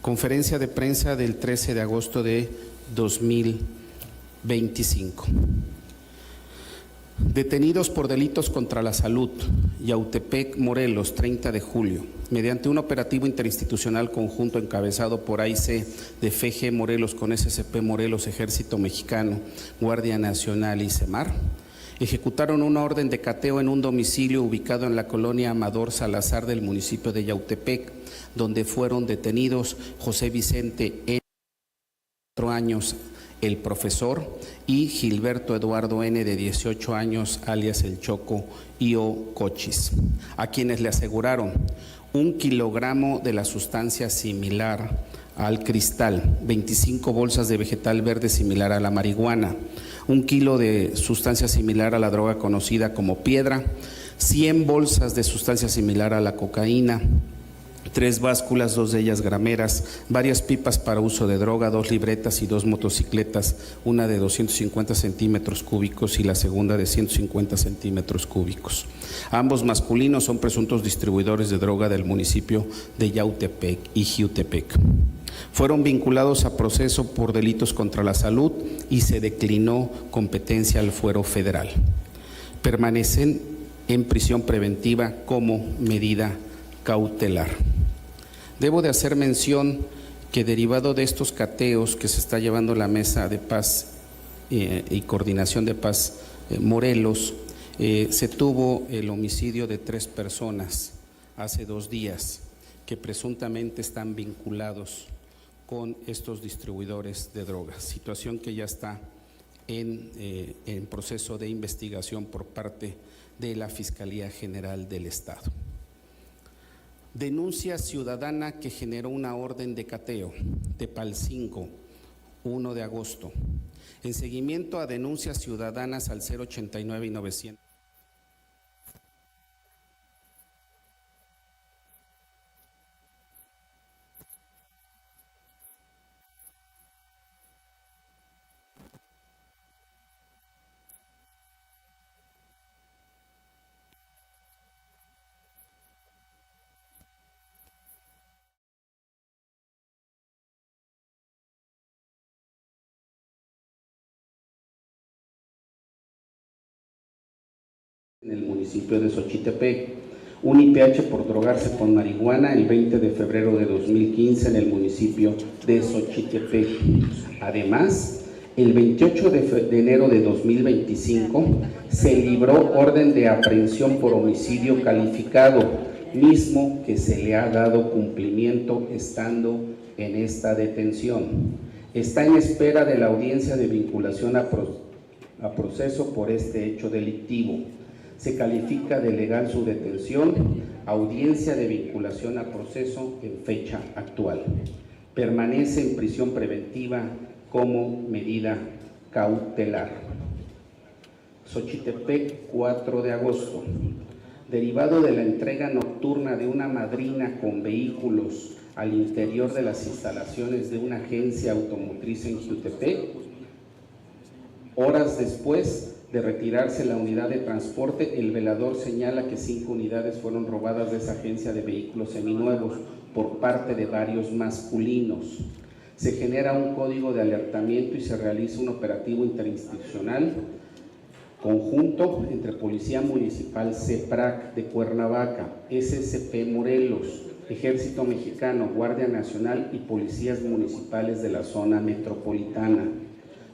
Conferencia de prensa del 13 de agosto de 2025. Detenidos por delitos contra la salud, Yautepec, Morelos, 30 de julio. Mediante un operativo interinstitucional conjunto encabezado por AIC de FG Morelos con SCP Morelos, Ejército Mexicano, Guardia Nacional y CEMAR, ejecutaron una orden de cateo en un domicilio ubicado en la colonia Amador Salazar del municipio de Yautepec, donde fueron detenidos José Vicente N., 4 años, el profesor, y Gilberto Eduardo N., de 18 años, alias el Choco Io Cochis, a quienes le aseguraron 1 kilogramo de la sustancia similar al cristal, 25 bolsas de vegetal verde similar a la marihuana, 1 kilo de sustancia similar a la droga conocida como piedra, 100 bolsas de sustancia similar a la cocaína, 3 básculas, 2 de ellas grameras, varias pipas para uso de droga, 2 libretas y 2 motocicletas, una de 250 centímetros cúbicos y la segunda de 150 centímetros cúbicos. Ambos masculinos son presuntos distribuidores de droga del municipio de Yautepec y Jiutepec. Fueron vinculados a proceso por delitos contra la salud y se declinó competencia al fuero federal. Permanecen en prisión preventiva como medida cautelar. Debo de hacer mención que derivado de estos cateos que se está llevando la Mesa de Paz y Coordinación de Paz Morelos, se tuvo el homicidio de 3 personas hace 2 días que presuntamente están vinculados con estos distribuidores de drogas, situación que ya está en proceso de investigación por parte de la Fiscalía General del Estado. Denuncia ciudadana que generó una orden de cateo, Tepalcingo, 1 de agosto. En seguimiento a denuncias ciudadanas al 089 y 900. En el municipio de Xochitepec, un IPH por drogarse con marihuana el 20 de febrero de 2015 en el municipio de Xochitepec. Además, el 28 de enero de 2025 se libró orden de aprehensión por homicidio calificado, mismo que se le ha dado cumplimiento estando en esta detención. Está en espera de la audiencia de vinculación a proceso por este hecho delictivo. Se califica de legal su detención, audiencia de vinculación a proceso en fecha actual. Permanece en prisión preventiva como medida cautelar. Xochitepec, 4 de agosto. Derivado de la entrega nocturna de una madrina con vehículos al interior de las instalaciones de una agencia automotriz en Jiutepec, horas después de retirarse la unidad de transporte, el velador señala que 5 unidades fueron robadas de esa agencia de vehículos seminuevos por parte de varios masculinos. Se genera un código de alertamiento y se realiza un operativo interinstitucional conjunto entre Policía Municipal CEPRAC de Cuernavaca, SCP Morelos, Ejército Mexicano, Guardia Nacional y policías municipales de la zona metropolitana,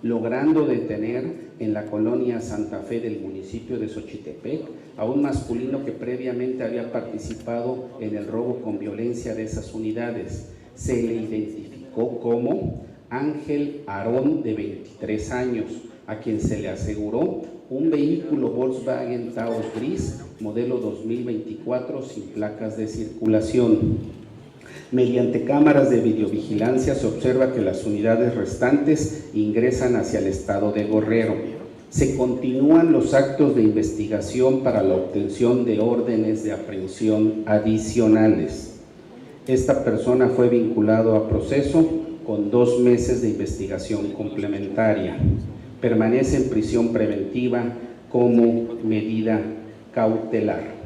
logrando detener en la colonia Santa Fe del municipio de Xochitepec a un masculino que previamente había participado en el robo con violencia de esas unidades. Se le identificó como Ángel Aarón, de 23 años, a quien se le aseguró un vehículo Volkswagen Taos gris, modelo 2024, sin placas de circulación. Mediante cámaras de videovigilancia se observa que las unidades restantes ingresan hacia el estado de Guerrero. Se continúan los actos de investigación para la obtención de órdenes de aprehensión adicionales. Esta persona fue vinculado a proceso con 2 meses de investigación complementaria. Permanece en prisión preventiva como medida cautelar.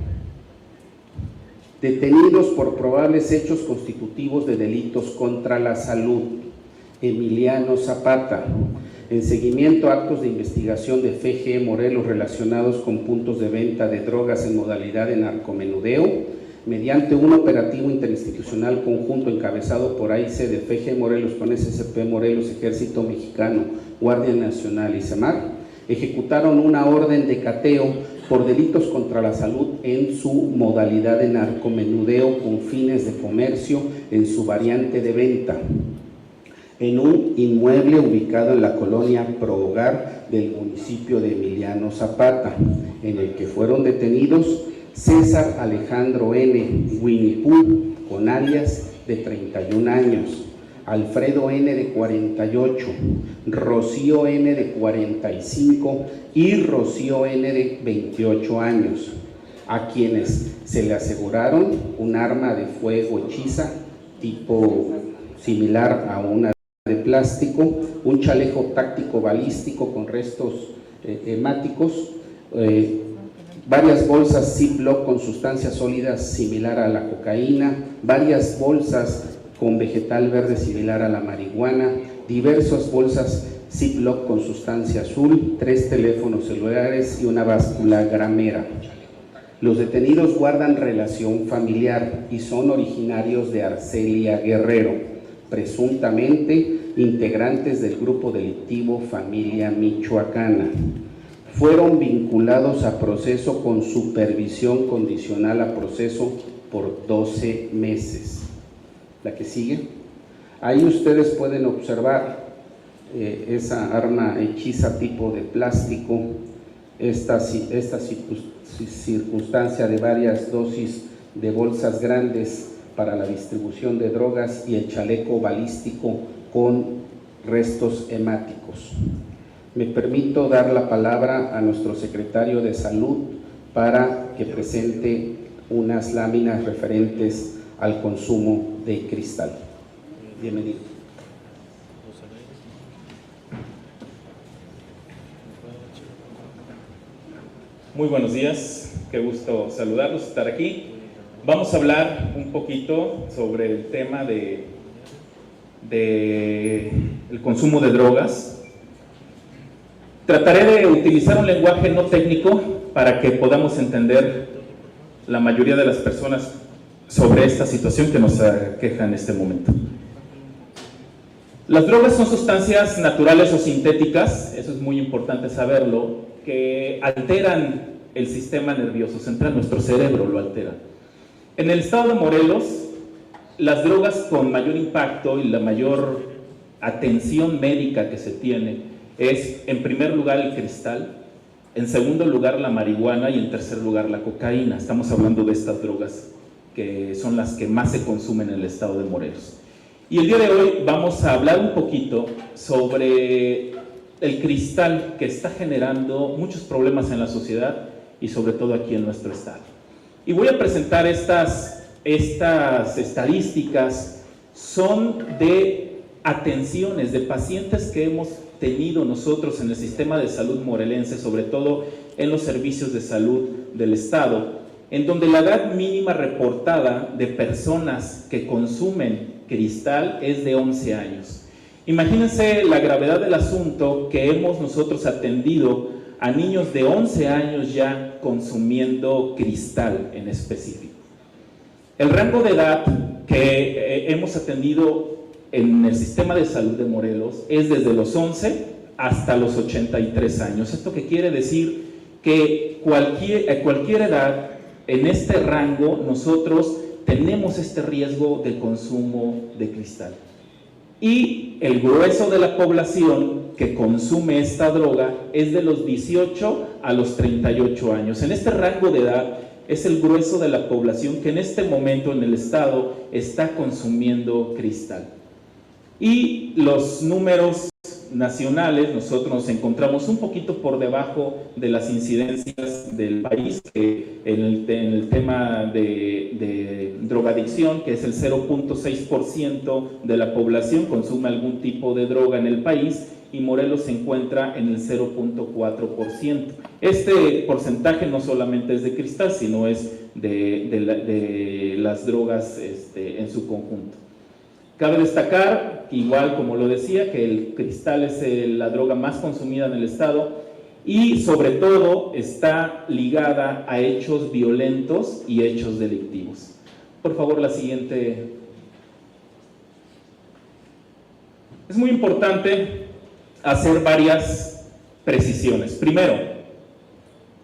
Detenidos por probables hechos constitutivos de delitos contra la salud: Emiliano Zapata. En seguimiento a actos de investigación de FGE Morelos relacionados con puntos de venta de drogas en modalidad de narcomenudeo, mediante un operativo interinstitucional conjunto encabezado por AIC de FGE Morelos con SCP Morelos, Ejército Mexicano, Guardia Nacional y CEMAR, ejecutaron una orden de cateo por delitos contra la salud en su modalidad de narcomenudeo con fines de comercio en su variante de venta, en un inmueble ubicado en la colonia Pro Hogar del municipio de Emiliano Zapata, en el que fueron detenidos César Alejandro N. Winnie Pooh, con alias, de 31 años, Alfredo N. de 48, Rocío N. de 45 y Rocío N. de 28 años, a quienes se le aseguraron un arma de fuego hechiza tipo similar a una de plástico, un chaleco táctico balístico con restos hemáticos, varias bolsas Ziploc con sustancias sólidas similar a la cocaína, varias bolsas con vegetal verde similar a la marihuana, diversas bolsas Ziploc con sustancia azul, 3 teléfonos celulares y una báscula gramera. Los detenidos guardan relación familiar y son originarios de Arcelia Guerrero, presuntamente integrantes del grupo delictivo Familia Michoacana. Fueron vinculados a proceso con supervisión condicional a proceso por 12 meses. La que sigue. Ahí ustedes pueden observar esa arma hechiza tipo de plástico, esta circunstancia de varias dosis de bolsas grandes para la distribución de drogas y el chaleco balístico con restos hemáticos. Me permito dar la palabra a nuestro secretario de Salud para que presente unas láminas referentes al consumo de cristal. Bienvenido. Muy buenos días, qué gusto saludarlos, estar aquí. Vamos a hablar un poquito sobre el tema de el consumo de drogas. Trataré de utilizar un lenguaje no técnico para que podamos entender la mayoría de las personas sobre esta situación que nos aqueja en este momento. Las drogas son sustancias naturales o sintéticas, eso es muy importante saberlo, que alteran el sistema nervioso central, nuestro cerebro lo altera. En el estado de Morelos, las drogas con mayor impacto y la mayor atención médica que se tiene es, en primer lugar, el cristal, en segundo lugar, la marihuana y en tercer lugar, la cocaína. Estamos hablando de estas drogas que son las que más se consumen en el estado de Morelos. Y el día de hoy vamos a hablar un poquito sobre el cristal que está generando muchos problemas en la sociedad y sobre todo aquí en nuestro estado. Y voy a presentar estas estadísticas, son de atenciones de pacientes que hemos tenido nosotros en el sistema de salud morelense, sobre todo en los servicios de salud del estado, en donde la edad mínima reportada de personas que consumen cristal es de 11 años. Imagínense la gravedad del asunto, que hemos nosotros atendido a niños de 11 años ya consumiendo cristal en específico. El rango de edad que hemos atendido en el sistema de salud de Morelos es desde los 11 hasta los 83 años. ¿Esto qué quiere decir? Que a cualquier edad, en este rango, nosotros tenemos este riesgo de consumo de cristal. Y el grueso de la población que consume esta droga es de los 18 a los 38 años. En este rango de edad es el grueso de la población que en este momento en el estado está consumiendo cristal. Y los números nacionales, nosotros nos encontramos un poquito por debajo de las incidencias del país, que en el tema de drogadicción, que es el 0.6% de la población consume algún tipo de droga en el país, y Morelos se encuentra en el 0.4%. Este porcentaje no solamente es de cristal, sino es de las drogas en su conjunto. Cabe destacar, igual como lo decía, que el cristal es la droga más consumida en el estado y sobre todo está ligada a hechos violentos y hechos delictivos. Por favor, la siguiente. Es muy importante hacer varias precisiones. Primero,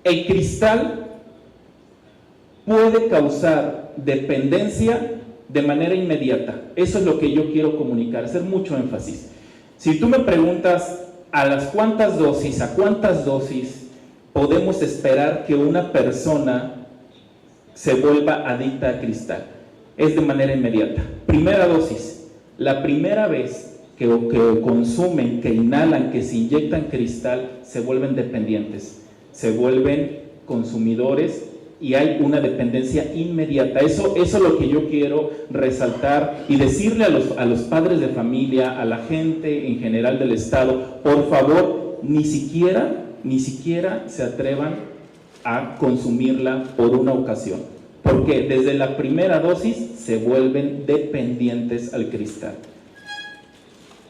el cristal puede causar dependencia de manera inmediata. Eso es lo que yo quiero comunicar, hacer mucho énfasis. Si tú me preguntas a cuántas dosis podemos esperar que una persona se vuelva adicta a cristal, es de manera inmediata. Primera dosis, la primera vez que consumen, que inhalan, que se inyectan cristal, se vuelven dependientes, se vuelven consumidores y hay una dependencia inmediata. Eso es lo que yo quiero resaltar y decirle a los padres de familia, a la gente en general del estado, por favor, ni siquiera se atrevan a consumirla por una ocasión, porque desde la primera dosis se vuelven dependientes al cristal.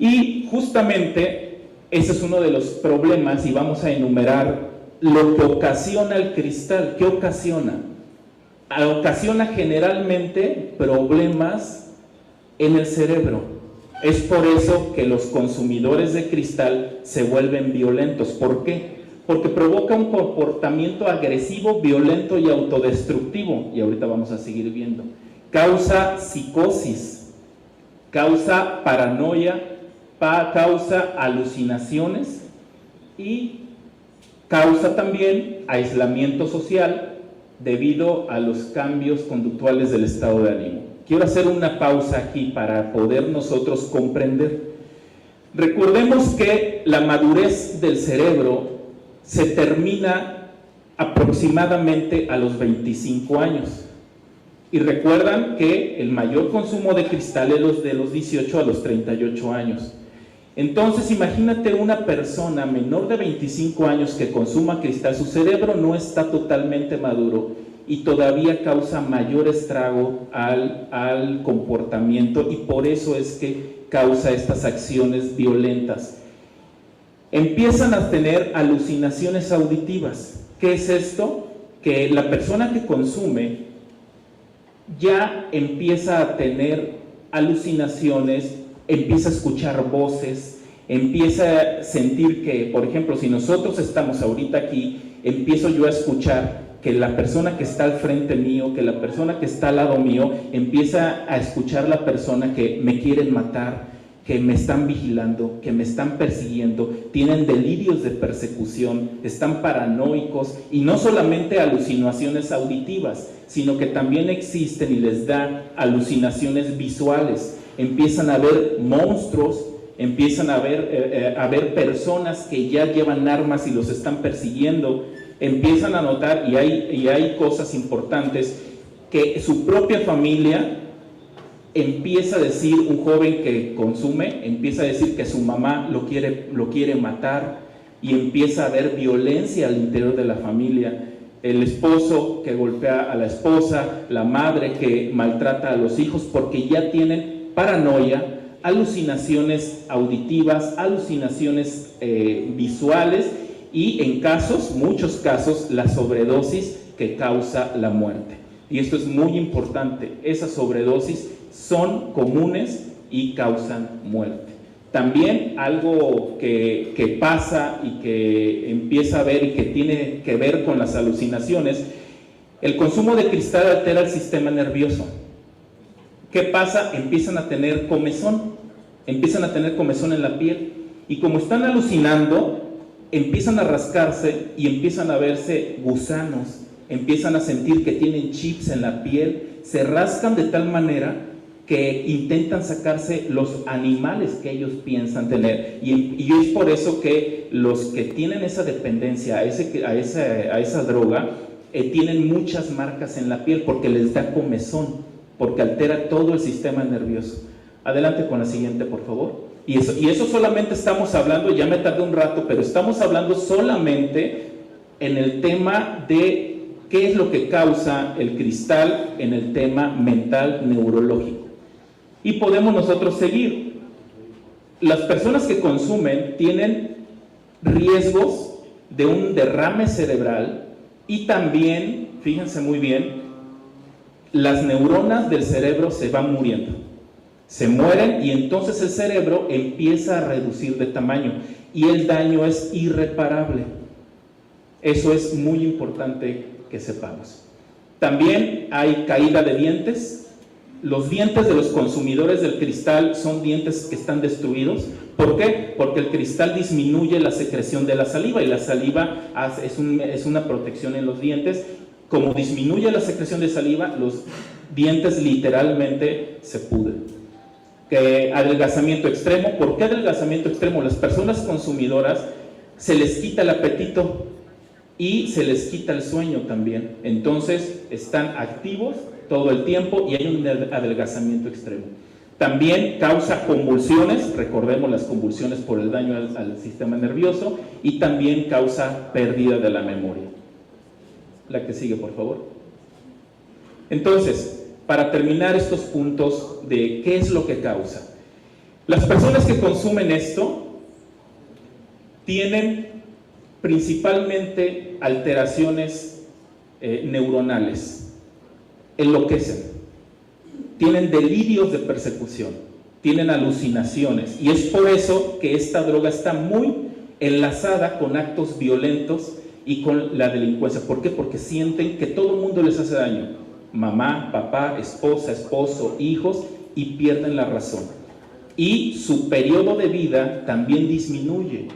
Y justamente ese es uno de los problemas, y vamos a enumerar lo que ocasiona el cristal. ¿Qué ocasiona? Ocasiona generalmente problemas en el cerebro. Es por eso que los consumidores de cristal se vuelven violentos. ¿Por qué? Porque provoca un comportamiento agresivo, violento y autodestructivo. Y ahorita vamos a seguir viendo. Causa psicosis, causa paranoia, causa alucinaciones y causa también aislamiento social debido a los cambios conductuales del estado de ánimo. Quiero hacer una pausa aquí para poder nosotros comprender. Recordemos que la madurez del cerebro se termina aproximadamente a los 25 años. Y recuerdan que el mayor consumo de cristal es de los 18 a los 38 años. Entonces, imagínate una persona menor de 25 años que consuma cristal, su cerebro no está totalmente maduro y todavía causa mayor estrago al comportamiento y por eso es que causa estas acciones violentas. Empiezan a tener alucinaciones auditivas. ¿Qué es esto? Que la persona que consume ya empieza a tener alucinaciones, empieza a escuchar voces, empieza a sentir que, por ejemplo, si nosotros estamos ahorita aquí, empiezo yo a escuchar que la persona que está al frente mío, que la persona que está al lado mío, empieza a escuchar la persona que me quieren matar, que me están vigilando, que me están persiguiendo, tienen delirios de persecución, están paranoicos y no solamente alucinaciones auditivas, sino que también existen y les da alucinaciones visuales. Empiezan a ver monstruos, empiezan a ver personas que ya llevan armas y los están persiguiendo, empiezan a notar, y hay cosas importantes, que su propia familia empieza a decir, un joven que consume, empieza a decir que su mamá lo quiere matar, y empieza a haber violencia al interior de la familia. El esposo que golpea a la esposa, la madre que maltrata a los hijos, porque ya tienen paranoia, alucinaciones auditivas, alucinaciones visuales y en muchos casos, la sobredosis que causa la muerte. Y esto es muy importante, esas sobredosis son comunes y causan muerte. También algo que pasa y que empieza a ver y que tiene que ver con las alucinaciones, el consumo de cristal altera el sistema nervioso. ¿Qué pasa? Empiezan a tener comezón en la piel y como están alucinando, empiezan a rascarse y empiezan a verse gusanos, empiezan a sentir que tienen chips en la piel, se rascan de tal manera que intentan sacarse los animales que ellos piensan tener y es por eso que los que tienen esa dependencia a esa droga tienen muchas marcas en la piel porque les da comezón, porque altera todo el sistema nervioso. Adelante con la siguiente, por favor. Y eso solamente estamos hablando, ya me tardé un rato, pero estamos hablando solamente en el tema de qué es lo que causa el cristal en el tema mental neurológico. Y podemos nosotros seguir. Las personas que consumen tienen riesgos de un derrame cerebral y también, fíjense muy bien, las neuronas del cerebro se van muriendo. Se mueren y entonces el cerebro empieza a reducir de tamaño y el daño es irreparable. Eso es muy importante que sepamos. También hay caída de dientes. Los dientes de los consumidores del cristal son dientes que están destruidos. ¿Por qué? Porque el cristal disminuye la secreción de la saliva y la saliva es una protección en los dientes. Como disminuye la secreción de saliva, los dientes literalmente se pudren. Adelgazamiento extremo. ¿Por qué adelgazamiento extremo? Las personas consumidoras se les quita el apetito y se les quita el sueño también. Entonces están activos todo el tiempo y hay un adelgazamiento extremo. También causa convulsiones, recordemos las convulsiones por el daño al sistema nervioso, y también causa pérdida de la memoria. La que sigue, por favor. Entonces, para terminar estos puntos de qué es lo que causa. Las personas que consumen esto tienen principalmente alteraciones neuronales, enloquecen, tienen delirios de persecución, tienen alucinaciones, y es por eso que esta droga está muy enlazada con actos violentos y con la delincuencia. ¿Por qué? Porque sienten que todo el mundo les hace daño. Mamá, papá, esposa, esposo, hijos, y pierden la razón. Y su periodo de vida también disminuye.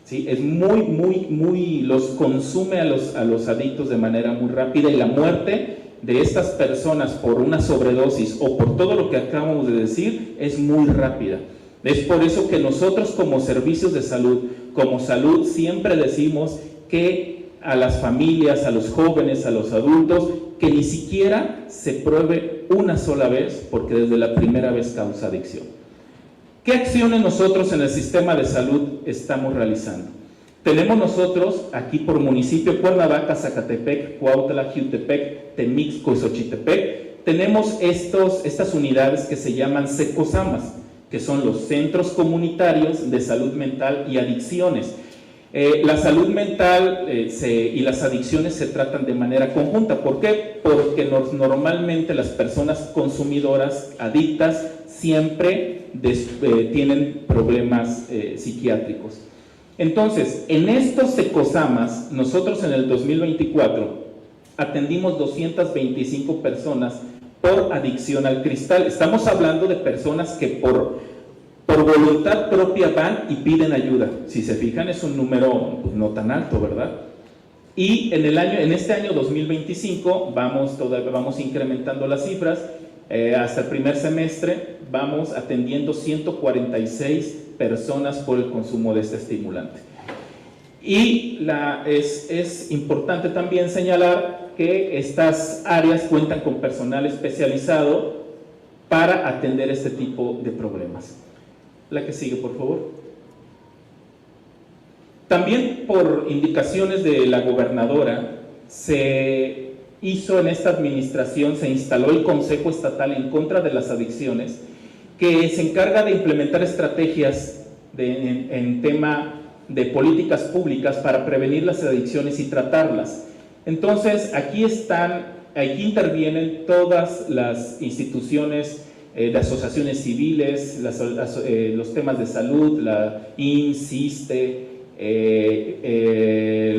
¿Sí? Es los consume a los adictos de manera muy rápida, y la muerte de estas personas por una sobredosis o por todo lo que acabamos de decir es muy rápida. Es por eso que nosotros como servicios de salud, como salud, siempre decimos que a las familias, a los jóvenes, a los adultos, que ni siquiera se pruebe una sola vez, porque desde la primera vez causa adicción. ¿Qué acciones nosotros en el sistema de salud estamos realizando? Tenemos nosotros aquí por municipio, Cuernavaca, Zacatepec, Cuautla, Jiutepec, Temixco y Xochitepec, tenemos estas unidades que se llaman CECOSAMAS, que son los Centros Comunitarios de Salud Mental y Adicciones. La salud mental y las adicciones se tratan de manera conjunta. ¿Por qué? Porque normalmente las personas consumidoras, adictas, siempre tienen problemas psiquiátricos. Entonces, en estos CECOSAMAS, nosotros en el 2024 atendimos 225 personas por adicción al cristal. Estamos hablando de personas que por voluntad propia van y piden ayuda. Si se fijan, es un número pues, no tan alto, ¿verdad? Y en este año 2025 vamos incrementando las cifras. Hasta el primer semestre vamos atendiendo 146 personas por el consumo de este estimulante. Y es importante también señalar que estas áreas cuentan con personal especializado para atender este tipo de problemas. La que sigue, por favor. También por indicaciones de la gobernadora se hizo en esta administración, se instaló el Consejo Estatal en contra de las adicciones, que se encarga de implementar estrategias en tema de políticas públicas para prevenir las adicciones y tratarlas. Entonces, aquí intervienen todas las instituciones de asociaciones civiles, los temas de salud, la IMSS, ISSSTE,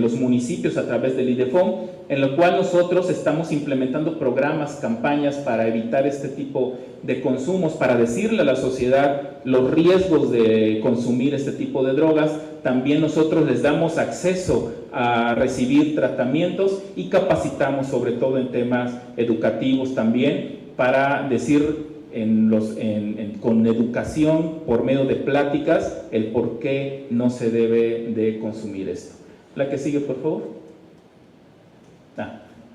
los municipios a través del IDEFON, en lo cual nosotros estamos implementando programas, campañas para evitar este tipo de consumos, para decirle a la sociedad los riesgos de consumir este tipo de drogas. También nosotros les damos acceso a recibir tratamientos y capacitamos sobre todo en temas educativos también, para decir con educación por medio de pláticas el por qué no se debe de consumir esto. La que sigue, por favor.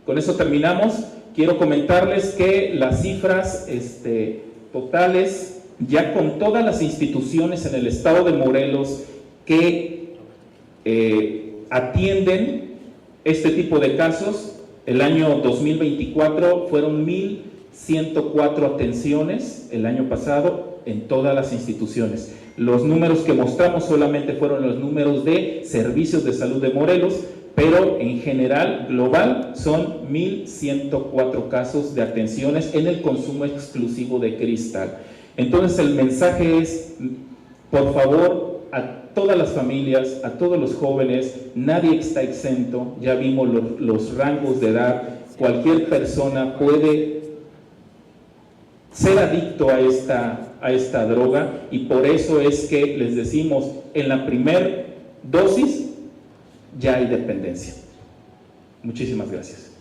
Con eso terminamos. Quiero comentarles que las cifras totales, ya con todas las instituciones en el estado de Morelos que atienden este tipo de casos, El año 2024 fueron 1,104 atenciones el año pasado en todas las instituciones. Los números que mostramos solamente fueron los números de servicios de salud de Morelos, pero en general, global, son 1,104 casos de atenciones en el consumo exclusivo de cristal. Entonces el mensaje es, por favor, a todas las familias, a todos los jóvenes, nadie está exento, ya vimos los rangos de edad, cualquier persona puede ser adicto a esta droga, y por eso es que les decimos, en la primera dosis ya hay dependencia. Muchísimas gracias.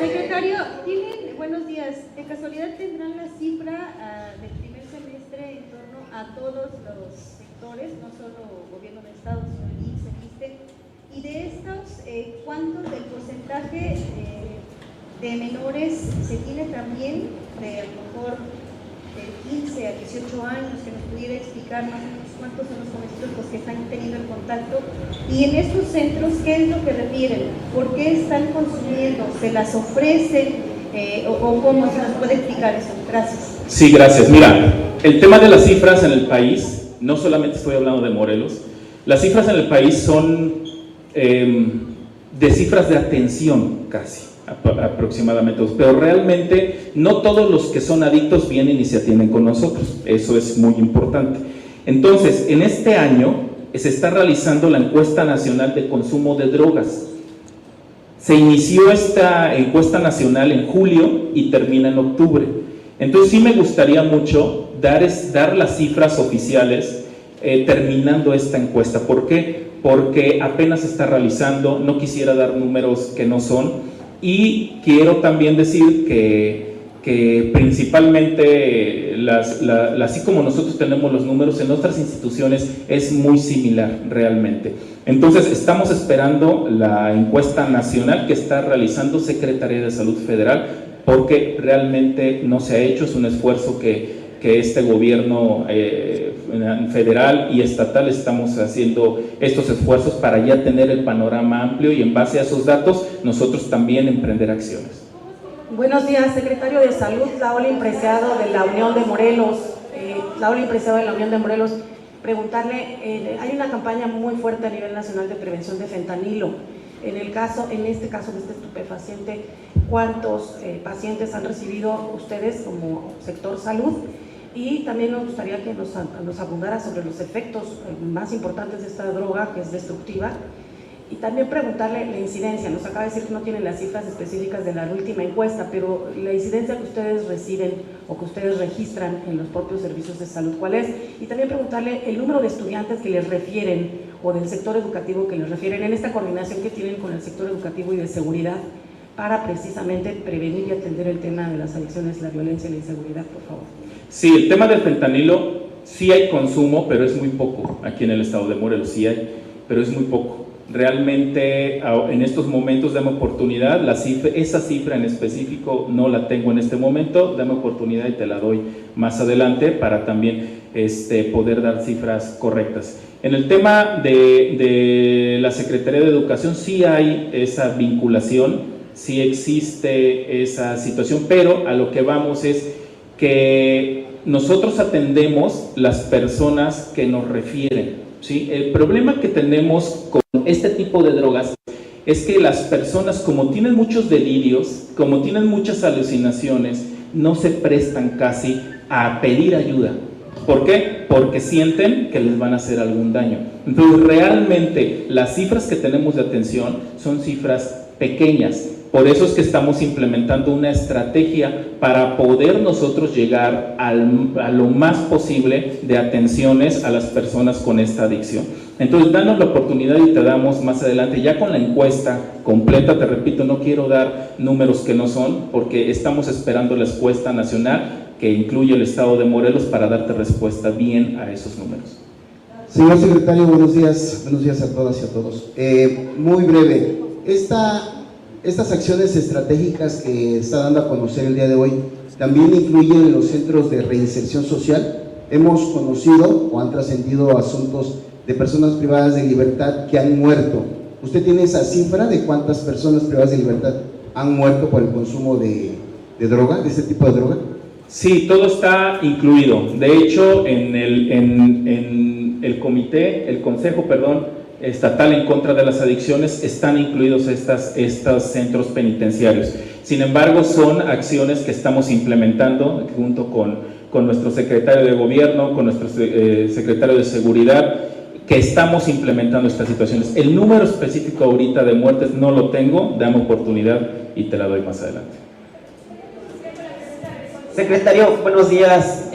Secretario, buenos días. ¿De casualidad tendrán la cifra del primer semestre en torno a todos los sectores, no solo gobierno de Estado, sino el IMSS, el ISSSTE? Y de estos, ¿cuánto del porcentaje de menores se tiene también, de a lo mejor de 15 a 18 años, que nos pudiera explicar más o menos cuántos son los jovencitos los que están teniendo el contacto? Y en estos centros, ¿qué es lo que refieren? ¿Por qué están consumiendo? ¿Se las ofrecen? ¿O cómo se nos puede explicar eso? Gracias. Sí, gracias. Mira, el tema de las cifras en el país, no solamente estoy hablando de Morelos, las cifras en el país son de cifras de atención casi, aproximadamente, pero realmente no todos los que son adictos vienen y se atienden con nosotros, eso es muy importante. Entonces, en este año se está realizando la encuesta nacional de consumo de drogas. Se inició esta encuesta nacional en julio y termina en octubre. Entonces sí me gustaría mucho dar las cifras oficiales terminando esta encuesta. ¿Por qué? Porque apenas se está realizando, no quisiera dar números que no son, y quiero también decir que principalmente, así como nosotros tenemos los números en otras instituciones, es muy similar realmente. Entonces estamos esperando la encuesta nacional que está realizando Secretaría de Salud Federal, porque realmente no se ha hecho, es un esfuerzo que este gobierno federal y estatal estamos haciendo estos esfuerzos para ya tener el panorama amplio, y en base a esos datos nosotros también emprender acciones. Buenos días, secretario de Salud, Laura Impreciado de la Unión de Morelos. Preguntarle, hay una campaña muy fuerte a nivel nacional de prevención de fentanilo. En este caso de este estupefaciente, ¿cuántos pacientes han recibido ustedes como sector salud? Y también nos gustaría que nos abundara sobre los efectos más importantes de esta droga, que es destructiva. Y también preguntarle la incidencia. Nos acaba de decir que no tienen las cifras específicas de la última encuesta, pero la incidencia que ustedes reciben o que ustedes registran en los propios servicios de salud, ¿cuál es? Y también preguntarle el número de estudiantes que les refieren, o del sector educativo que les refieren, en esta coordinación que tienen con el sector educativo y de seguridad, para precisamente prevenir y atender el tema de las adicciones, la violencia y la inseguridad, por favor. Sí, el tema del fentanilo, sí hay consumo, pero es muy poco. Aquí en el estado de Morelos sí hay, pero es muy poco. Realmente en estos momentos dame oportunidad, esa cifra en específico no la tengo en este momento, dame oportunidad y te la doy más adelante para también poder dar cifras correctas. En el tema de la Secretaría de Educación sí hay esa vinculación, sí existe esa situación, pero a lo que vamos es que nosotros atendemos las personas que nos refieren. ¿Sí? El problema que tenemos con este tipo de drogas es que las personas, como tienen muchos delirios, como tienen muchas alucinaciones, no se prestan casi a pedir ayuda. ¿Por qué? Porque sienten que les van a hacer algún daño. Entonces, realmente las cifras que tenemos de atención son cifras pequeñas. Por eso es que estamos implementando una estrategia para poder nosotros llegar a lo más posible de atenciones a las personas con esta adicción. Entonces, danos la oportunidad y te damos más adelante, ya con la encuesta completa. Te repito, no quiero dar números que no son, porque estamos esperando la encuesta nacional que incluye el estado de Morelos para darte respuesta bien a esos números. Señor secretario, buenos días a todas y a todos. Muy breve, estas acciones estratégicas que está dando a conocer el día de hoy, ¿también incluyen los centros de reinserción social? hemos conocido o han trascendido asuntos de personas privadas de libertad que han muerto. ¿Usted tiene esa cifra de cuántas personas privadas de libertad han muerto por el consumo de droga, de este tipo de droga? Sí, todo está incluido. De hecho, en el Consejo Estatal en contra de las adicciones están incluidos estos centros penitenciarios. Sin embargo, son acciones que estamos implementando junto con nuestro secretario de Gobierno, con nuestro secretario de Seguridad, que estamos implementando estas situaciones. El número específico ahorita de muertes no lo tengo, dame oportunidad y te la doy más adelante. Secretario, buenos días,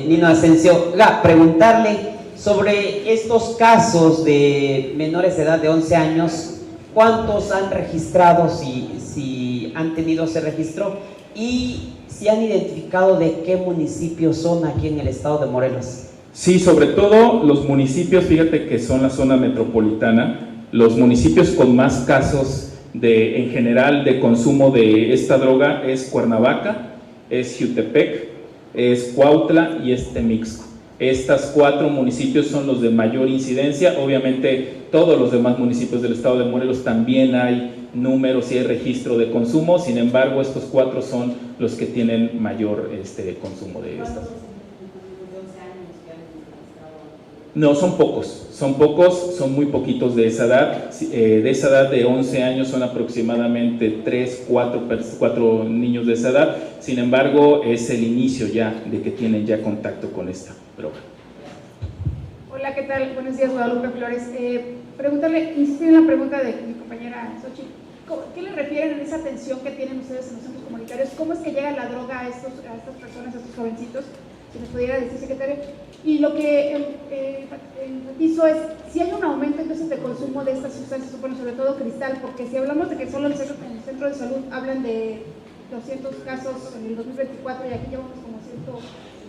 Nino Asensio. Preguntarle sobre estos casos de menores de edad de 11 años, ¿cuántos han registrado, si han tenido ese registro, y si han identificado de qué municipios son aquí en el estado de Morelos? Sí, sobre todo los municipios, fíjate que son la zona metropolitana, los municipios con más casos en general de consumo de esta droga es Cuernavaca, es Jiutepec, es Cuautla y es Temixco. Estos 4 municipios son los de mayor incidencia. Obviamente todos los demás municipios del estado de Morelos también hay números y hay registro de consumo, sin embargo estos 4 son los que tienen mayor consumo de estas. No, son pocos, son muy poquitos de esa edad. De esa edad de 11 años son aproximadamente 3, 4 niños de esa edad. Sin embargo, es el inicio ya de que tienen ya contacto con esta droga. Hola, ¿qué tal? Buenos días, Guadalupe Flores. Insistir en la pregunta de mi compañera Xochitl. ¿Qué le refieren en esa atención que tienen ustedes en los centros comunitarios? ¿Cómo es que llega la droga a estas personas, a estos jovencitos? Si nos pudiera decir, secretario. Y lo que enfatizo es, si hay un aumento entonces de consumo de estas sustancias, bueno, sobre todo cristal, porque si hablamos de que solo en el centro de salud hablan de 200 casos en el 2024 y aquí llevamos como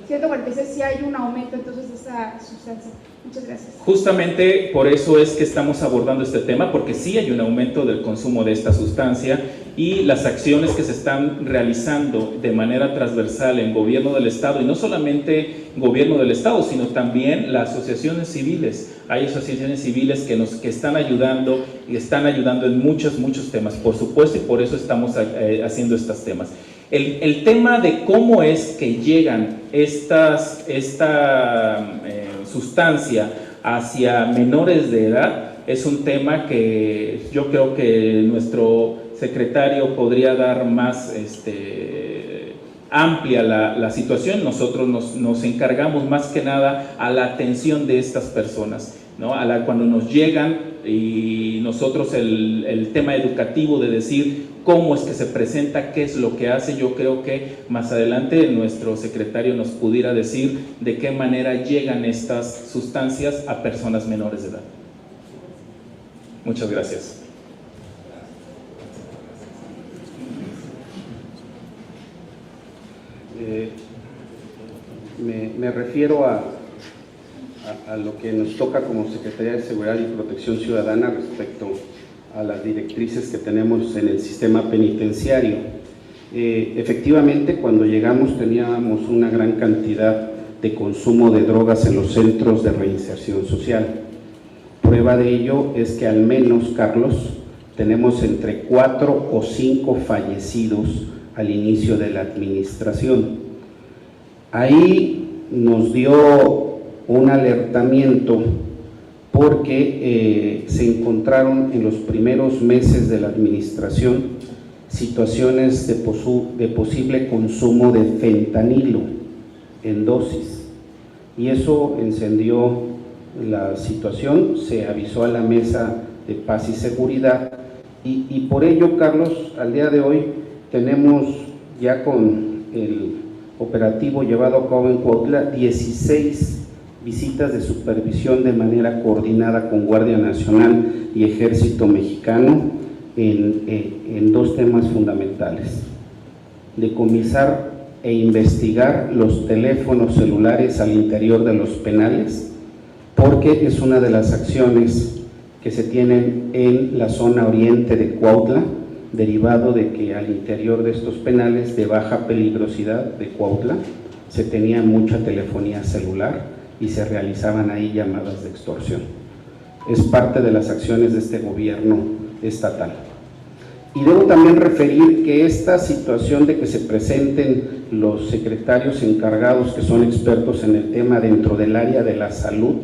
146, si hay un aumento entonces de esa sustancia. Muchas gracias. Justamente por eso es que estamos abordando este tema, porque sí hay un aumento del consumo de esta sustancia y las acciones que se están realizando de manera transversal en gobierno del estado, y no solamente gobierno del estado, sino también las asociaciones civiles. Hay asociaciones civiles que están ayudando y están ayudando en muchos temas, por supuesto, y por eso estamos haciendo estos temas. El tema de cómo es que llegan esta sustancia hacia menores de edad es un tema que yo creo que nuestro secretario podría dar más amplia la situación. Nosotros nos encargamos más que nada a la atención de estas personas, ¿no? Cuando nos llegan, y nosotros el tema educativo de decir cómo es que se presenta, qué es lo que hace, yo creo que más adelante nuestro secretario nos pudiera decir de qué manera llegan estas sustancias a personas menores de edad. Muchas gracias. Me refiero a lo que nos toca como Secretaría de Seguridad y Protección Ciudadana respecto a las directrices que tenemos en el sistema penitenciario. Efectivamente, cuando llegamos teníamos una gran cantidad de consumo de drogas en los centros de reinserción social. Prueba de ello es que al menos, Carlos, tenemos entre 4 o 5 fallecidos al inicio de la administración. Ahí nos dio un alertamiento porque se encontraron en los primeros meses de la administración situaciones de posible consumo de fentanilo en dosis, y eso encendió la situación. Se avisó a la Mesa de Paz y Seguridad y por ello, Carlos, al día de hoy tenemos ya con el operativo llevado a cabo en Cuautla 16 visitas de supervisión de manera coordinada con Guardia Nacional y Ejército Mexicano en 2 temas fundamentales: decomisar e investigar los teléfonos celulares al interior de los penales, porque es una de las acciones que se tienen en la zona oriente de Cuautla, derivado de que al interior de estos penales de baja peligrosidad de Cuautla se tenía mucha telefonía celular y se realizaban ahí llamadas de extorsión. Es parte de las acciones de este gobierno estatal. Y debo también referir que esta situación de que se presenten los secretarios encargados que son expertos en el tema dentro del área de la salud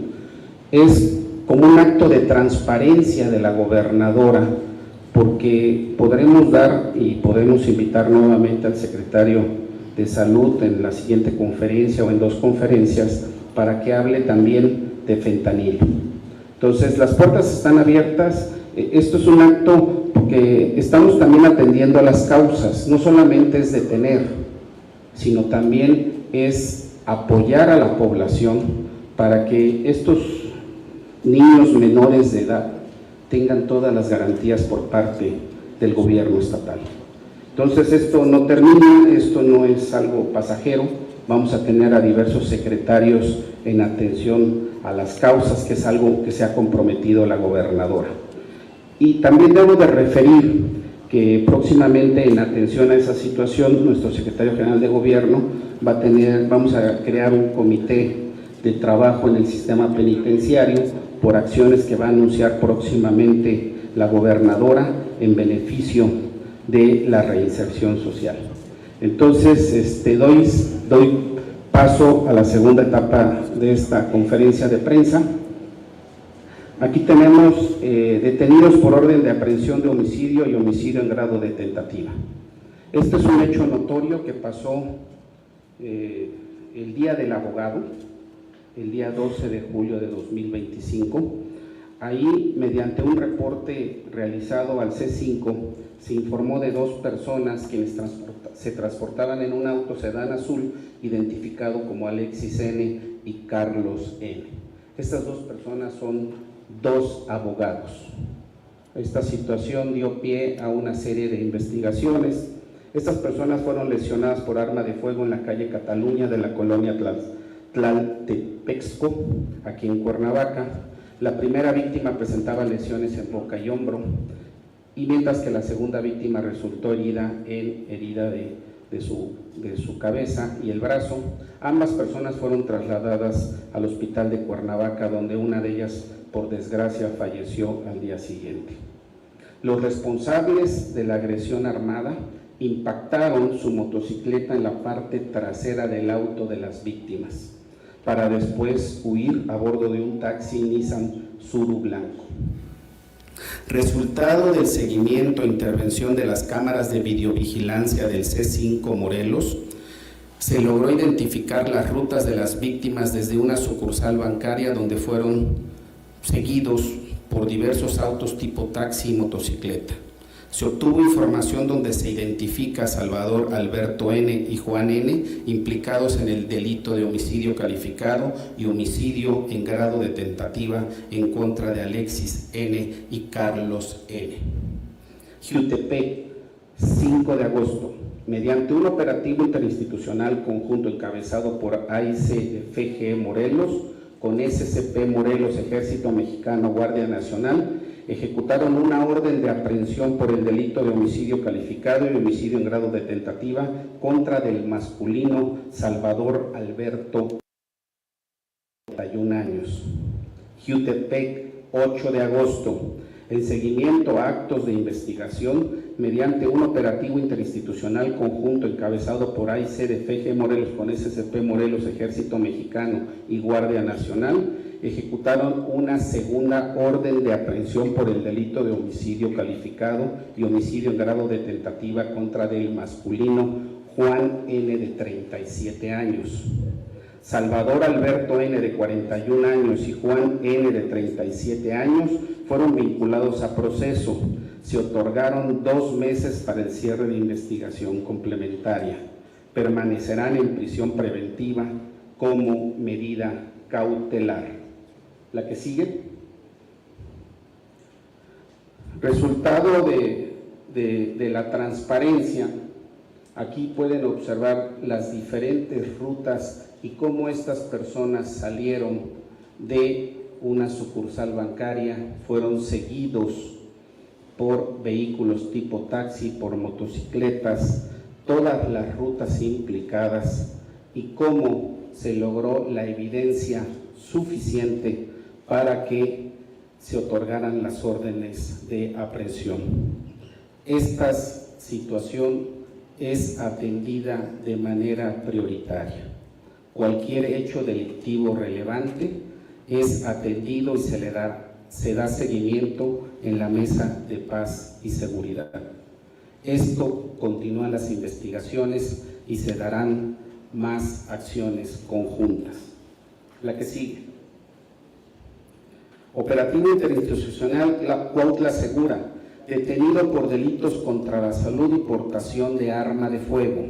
es como un acto de transparencia de la gobernadora, porque podremos dar y podemos invitar nuevamente al secretario de salud en la siguiente conferencia o en 2 conferencias para que hable también de fentanilo. Entonces las puertas están abiertas. Esto es un acto porque estamos también atendiendo a las causas, no solamente es detener, sino también es apoyar a la población para que estos niños menores de edad tengan todas las garantías por parte del gobierno estatal. Entonces esto no termina, esto no es algo pasajero, vamos a tener a diversos secretarios en atención a las causas, que es algo que se ha comprometido la gobernadora. Y también debo de referir que próximamente en atención a esa situación, nuestro secretario general de gobierno vamos a crear un comité de trabajo en el sistema penitenciario por acciones que va a anunciar próximamente la gobernadora en beneficio de la reinserción social. Entonces, doy paso a la segunda etapa de esta conferencia de prensa. Aquí tenemos detenidos por orden de aprehensión de homicidio y homicidio en grado de tentativa. Este es un hecho notorio que pasó el día del abogado, el día 12 de julio de 2025. Ahí, mediante un reporte realizado al C5, se informó de 2 personas quienes se transportaban en un auto sedán azul identificado como Alexis N. y Carlos N. Estas 2 personas son 2 abogados. Esta situación dio pie a una serie de investigaciones. Estas personas fueron lesionadas por arma de fuego en la calle Cataluña de la colonia Tlaltepexco, aquí en Cuernavaca. La primera víctima presentaba lesiones en boca y hombro, y mientras que la segunda víctima resultó herida de su cabeza y el brazo. Ambas personas fueron trasladadas al hospital de Cuernavaca, donde una de ellas, por desgracia, falleció al día siguiente. Los responsables de la agresión armada impactaron su motocicleta en la parte trasera del auto de las víctimas, para después huir a bordo de un taxi Nissan Suru blanco. Resultado del seguimiento e intervención de las cámaras de videovigilancia del C5 Morelos, se logró identificar las rutas de las víctimas desde una sucursal bancaria donde fueron seguidos por diversos autos tipo taxi y motocicleta. Se obtuvo información donde se identifica a Salvador Alberto N. y Juan N. implicados en el delito de homicidio calificado y homicidio en grado de tentativa en contra de Alexis N. y Carlos N. Jiutepec, 5 de agosto. Mediante un operativo interinstitucional conjunto encabezado por AICFG Morelos, con SCP Morelos, Ejército Mexicano, Guardia Nacional, ejecutaron una orden de aprehensión por el delito de homicidio calificado y homicidio en grado de tentativa contra del masculino Salvador Alberto, 31 años. Jiutepec, 8 de agosto. En seguimiento a actos de investigación, mediante un operativo interinstitucional conjunto encabezado por AICFG Morelos con SCP Morelos, Ejército Mexicano y Guardia Nacional, ejecutaron una segunda orden de aprehensión por el delito de homicidio calificado y homicidio en grado de tentativa contra del masculino Juan N. de 37 años. Salvador Alberto N. de 41 años y Juan N. de 37 años fueron vinculados a proceso. Se otorgaron 2 meses para el cierre de investigación complementaria. Permanecerán en prisión preventiva como medida cautelar. La que sigue. Resultado de la transparencia. Aquí pueden observar las diferentes rutas y cómo estas personas salieron de una sucursal bancaria, fueron seguidos por vehículos tipo taxi, por motocicletas, todas las rutas implicadas y cómo se logró la evidencia suficiente para que se otorgaran las órdenes de aprehensión. Esta situación es atendida de manera prioritaria. Cualquier hecho delictivo relevante es atendido y se da seguimiento en la Mesa de Paz y Seguridad. Esto continúan las investigaciones y se darán más acciones conjuntas. La que sigue. Operativo interinstitucional Cuautla Segura, detenido por delitos contra la salud y portación de arma de fuego.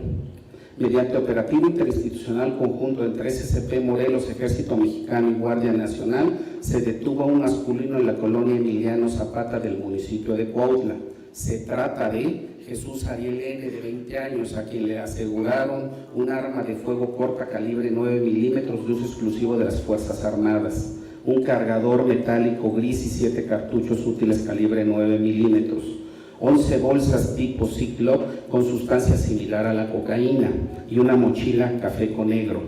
Mediante operativo interinstitucional conjunto entre SCP Morelos, Ejército Mexicano y Guardia Nacional, se detuvo a un masculino en la colonia Emiliano Zapata del municipio de Cuautla. Se trata de Jesús Ariel N., de 20 años, a quien le aseguraron un arma de fuego corta calibre 9 milímetros de uso exclusivo de las Fuerzas Armadas, un cargador metálico gris y 7 cartuchos útiles calibre 9 milímetros, 11 bolsas tipo Ziploc con sustancia similar a la cocaína y una mochila café con negro.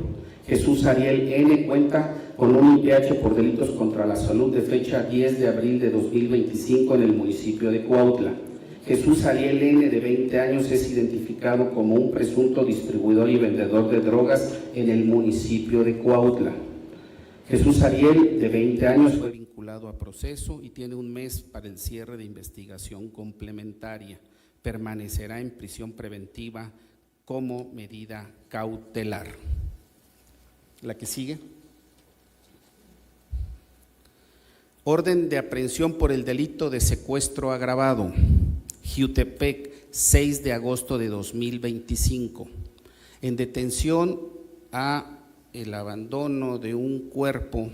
Jesús Ariel N. cuenta con un IPH por delitos contra la salud de fecha 10 de abril de 2025 en el municipio de Cuautla. Jesús Ariel N., de 20 años, es identificado como un presunto distribuidor y vendedor de drogas en el municipio de Cuautla. Jesús Ariel, de 20 años, fue vinculado a proceso y tiene un mes para el cierre de investigación complementaria. Permanecerá en prisión preventiva como medida cautelar. La que sigue. Orden de aprehensión por el delito de secuestro agravado. Jiutepec, 6 de agosto de 2025. En detención a el abandono de un cuerpo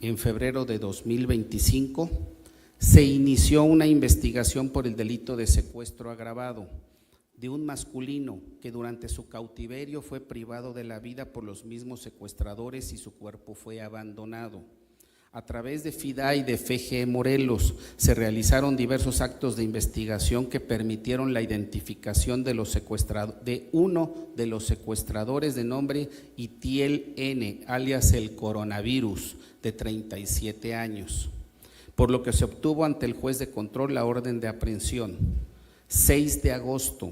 en febrero de 2025, se inició una investigación por el delito de secuestro agravado de un masculino que durante su cautiverio fue privado de la vida por los mismos secuestradores y su cuerpo fue abandonado. A través de FIDA y de FG Morelos se realizaron diversos actos de investigación que permitieron la identificación de uno de los secuestradores de nombre Itiel N., alias el coronavirus, de 37 años, por lo que se obtuvo ante el juez de control la orden de aprehensión. 6 de agosto,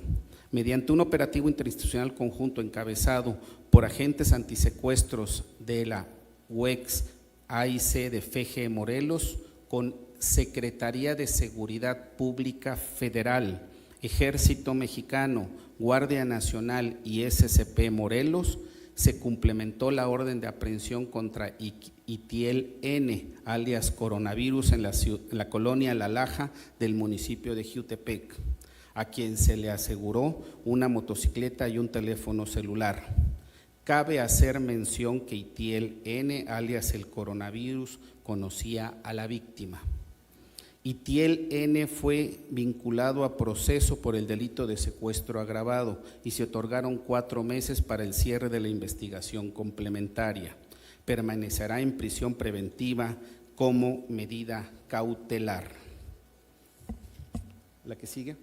mediante un operativo interinstitucional conjunto encabezado por agentes antisecuestros de la UEX AIC de FG Morelos, con Secretaría de Seguridad Pública Federal, Ejército Mexicano, Guardia Nacional y SCP Morelos, se complementó la orden de aprehensión contra Itiel N., alias coronavirus, en la colonia La Laja del municipio de Jiutepec, a quien se le aseguró una motocicleta y un teléfono celular. Cabe hacer mención que Itiel N., alias el coronavirus, conocía a la víctima. Itiel N. fue vinculado a proceso por el delito de secuestro agravado y se otorgaron 4 meses para el cierre de la investigación complementaria. Permanecerá en prisión preventiva como medida cautelar. La que sigue.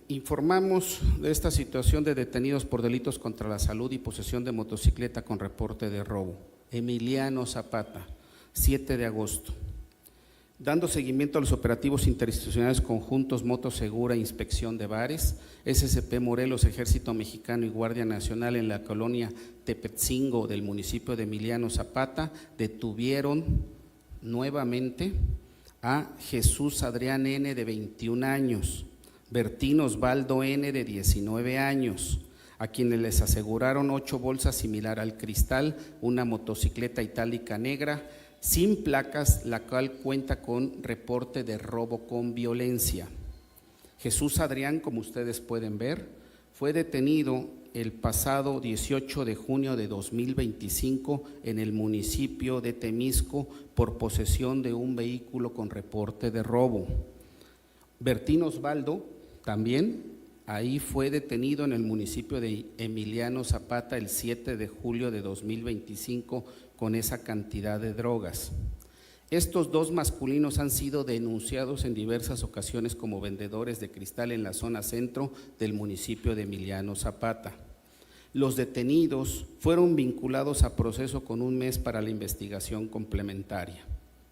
Informamos de esta situación de detenidos por delitos contra la salud y posesión de motocicleta con reporte de robo. Emiliano Zapata, 7 de agosto. Dando seguimiento a los operativos interinstitucionales conjuntos Moto Segura, Inspección de Bares, SCP Morelos, Ejército Mexicano y Guardia Nacional en la colonia Tepetzingo del municipio de Emiliano Zapata, detuvieron nuevamente a Jesús Adrián N., de 21 años, Bertín Osvaldo N., de 19 años, a quienes les aseguraron 8 bolsas similar al cristal, una motocicleta itálica negra sin placas, la cual cuenta con reporte de robo con violencia. Jesús Adrián, como ustedes pueden ver, fue detenido el pasado 18 de junio de 2025 en el municipio de Temisco por posesión de un vehículo con reporte de robo. Bertín Osvaldo también ahí fue detenido en el municipio de Emiliano Zapata el 7 de julio de 2025 con esa cantidad de drogas. Estos 2 masculinos han sido denunciados en diversas ocasiones como vendedores de cristal en la zona centro del municipio de Emiliano Zapata. Los detenidos fueron vinculados a proceso con 1 mes para la investigación complementaria.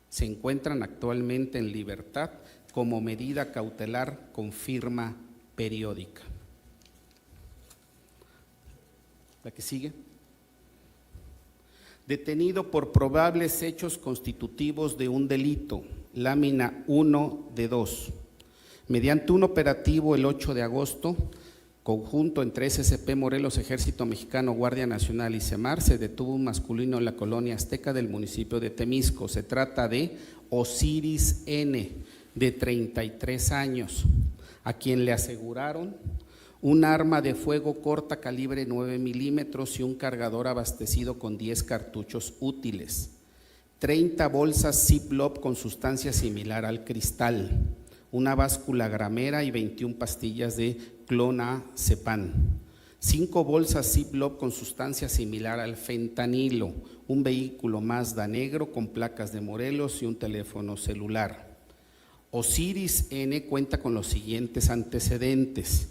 Se encuentran actualmente en libertad como medida cautelar con firma periódica. La que sigue. Detenido por probables hechos constitutivos de un delito, lámina 1 de 2. Mediante un operativo el 8 de agosto, conjunto entre SCP Morelos, Ejército Mexicano, Guardia Nacional y CEMAR, se detuvo un masculino en la colonia azteca del municipio de Temisco. Se trata de Osiris N., de 33 años, a quien le aseguraron un arma de fuego corta calibre 9 milímetros y un cargador abastecido con 10 cartuchos útiles, 30 bolsas Ziploc con sustancia similar al cristal, una báscula gramera y 21 pastillas de clonazepam, 5 bolsas Ziploc con sustancia similar al fentanilo, un vehículo Mazda negro con placas de Morelos y un teléfono celular. Osiris N. cuenta con los siguientes antecedentes: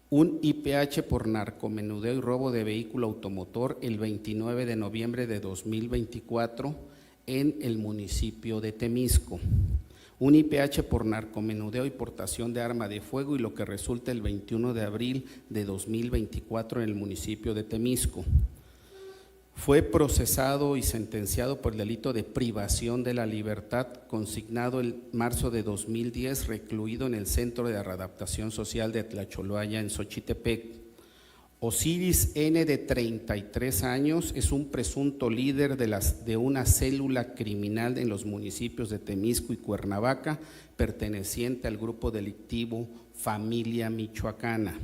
un IPH por narcomenudeo y robo de vehículo automotor el 29 de noviembre de 2024 en el municipio de Temisco, un IPH por narcomenudeo y portación de arma de fuego y lo que resulta el 21 de abril de 2024 en el municipio de Temisco. Fue procesado y sentenciado por el delito de privación de la libertad, consignado en marzo de 2010, recluido en el Centro de Readaptación Social de Tlacholoaya en Xochitepec. Osiris N., de 33 años, es un presunto líder de una célula criminal en los municipios de Temisco y Cuernavaca, perteneciente al grupo delictivo Familia Michoacana.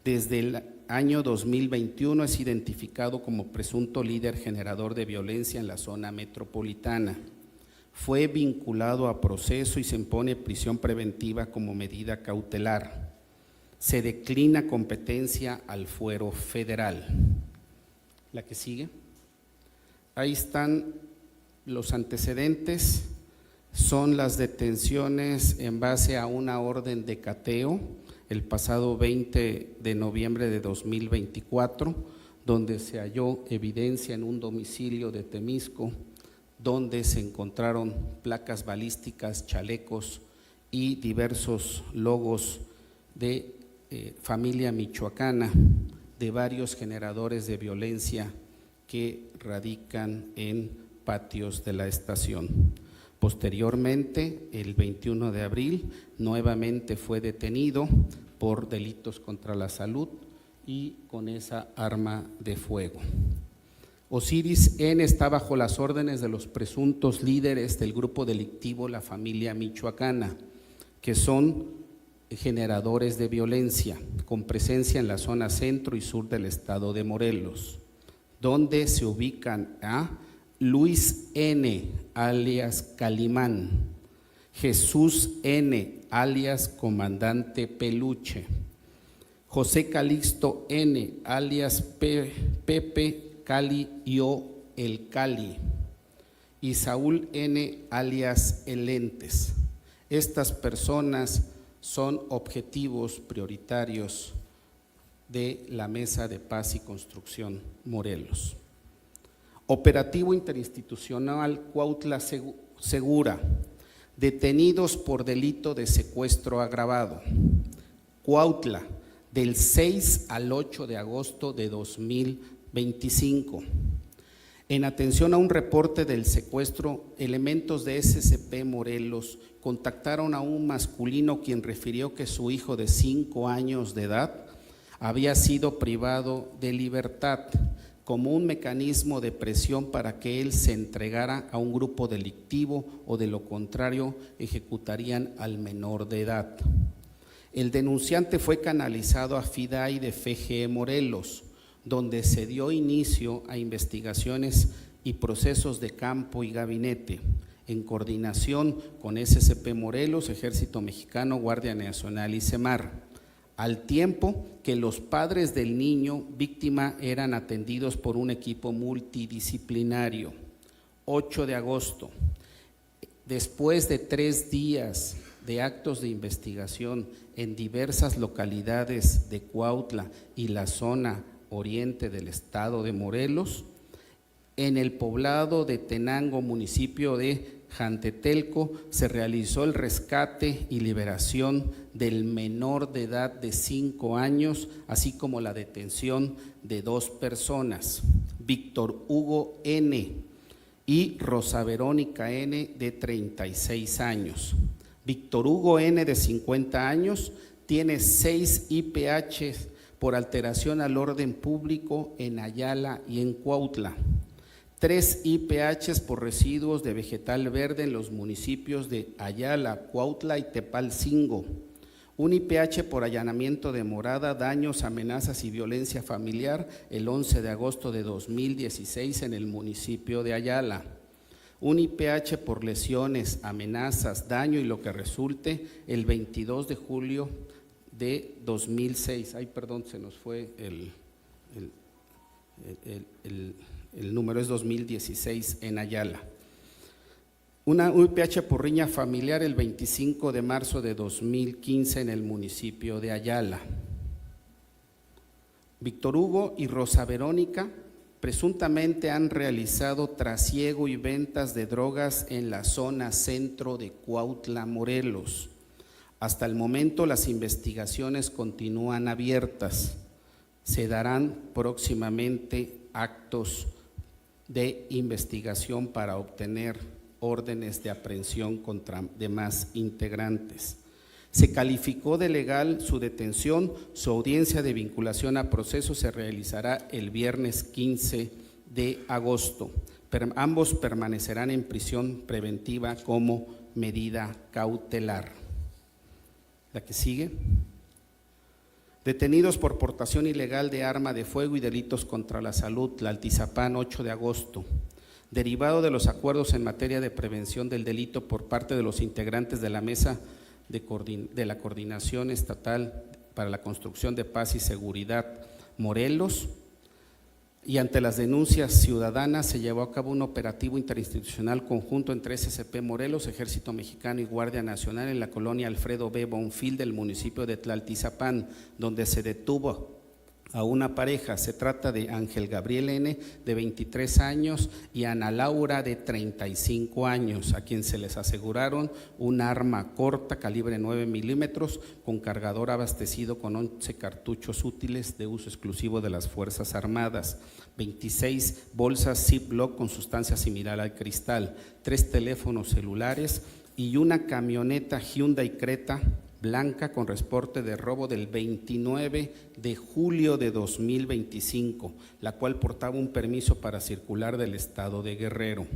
Desde el año 2021 es identificado como presunto líder generador de violencia en la zona metropolitana. Fue vinculado a proceso y se impone prisión preventiva como medida cautelar. Se declina competencia al fuero federal. La que sigue. Ahí están los antecedentes, son las detenciones en base a una orden de cateo el pasado 20 de noviembre de 2024, donde se halló evidencia en un domicilio de Temisco, donde se encontraron placas balísticas, chalecos y diversos logos de Familia Michoacana, de varios generadores de violencia que radican en patios de la estación. Posteriormente, el 21 de abril, nuevamente fue detenido por delitos contra la salud y con esa arma de fuego. Osiris N. está bajo las órdenes de los presuntos líderes del grupo delictivo La Familia Michoacana, que son generadores de violencia, con presencia en la zona centro y sur del estado de Morelos, donde se ubican a Luis N., alias Calimán, Jesús N., alias Comandante Peluche, José Calixto N., alias Pepe Cali o El Cali, y Saúl N., alias El Lentes. Estas personas son objetivos prioritarios de la Mesa de Paz y Construcción Morelos. Operativo interinstitucional Cuautla Segura, detenidos por delito de secuestro agravado. Cuautla, del 6 al 8 de agosto de 2025. En atención a un reporte del secuestro, elementos de SCP Morelos contactaron a un masculino quien refirió que su hijo de 5 años de edad había sido privado de libertad como un mecanismo de presión para que él se entregara a un grupo delictivo o de lo contrario ejecutarían al menor de edad. El denunciante fue canalizado a FIDAI de FGE Morelos, donde se dio inicio a investigaciones y procesos de campo y gabinete, en coordinación con SCP Morelos, Ejército Mexicano, Guardia Nacional y CEMAR, al tiempo que los padres del niño víctima eran atendidos por un equipo multidisciplinario. 8 de agosto, después de 3 días de actos de investigación en diversas localidades de Cuautla y la zona oriente del estado de Morelos, en el poblado de Tenango, municipio de Jantetelco, se realizó el rescate y liberación del menor de edad de 5 años, así como la detención de 2 personas, Víctor Hugo N. y Rosa Verónica N. de 36 años. Víctor Hugo N. de 50 años tiene 6 IPH por alteración al orden público en Ayala y en Cuautla, 3 IPH por residuos de vegetal verde en los municipios de Ayala, Cuautla y Tepalcingo, un IPH por allanamiento de morada, daños, amenazas y violencia familiar el 11 de agosto de 2016 en el municipio de Ayala, un IPH por lesiones, amenazas, daño y lo que resulte el 22 de julio de 2006. Ay, perdón, se nos fue el número, es 2016 en Ayala. Una IPH por riña familiar el 25 de marzo de 2015 en el municipio de Ayala. Víctor Hugo y Rosa Verónica presuntamente han realizado trasiego y ventas de drogas en la zona centro de Cuautla, Morelos. Hasta el momento las investigaciones continúan abiertas. Se darán próximamente actos de investigación para obtener órdenes de aprehensión contra demás integrantes. Se calificó de legal su detención, su audiencia de vinculación a proceso se realizará el viernes 15 de agosto. Ambos permanecerán en prisión preventiva como medida cautelar. La que sigue. Detenidos por portación ilegal de arma de fuego y delitos contra la salud, Tlaltizapán, 8 de agosto. Derivado de los acuerdos en materia de prevención del delito por parte de los integrantes de la Mesa de la Coordinación Estatal para la Construcción de Paz y Seguridad Morelos, y ante las denuncias ciudadanas se llevó a cabo un operativo interinstitucional conjunto entre SCP Morelos, Ejército Mexicano y Guardia Nacional en la colonia Alfredo B. Bonfil del municipio de Tlaltizapán, donde se detuvo a una pareja. Se trata de Ángel Gabriel N., de 23 años, y Ana Laura, de 35 años, a quien se les aseguraron un arma corta, calibre 9 milímetros, con cargador abastecido con 11 cartuchos útiles de uso exclusivo de las Fuerzas Armadas, 26 bolsas Ziploc con sustancia similar al cristal, 3 teléfonos celulares y una camioneta Hyundai Creta blanca con reporte de robo del 29 de julio de 2025, la cual portaba un permiso para circular del estado de Guerrero.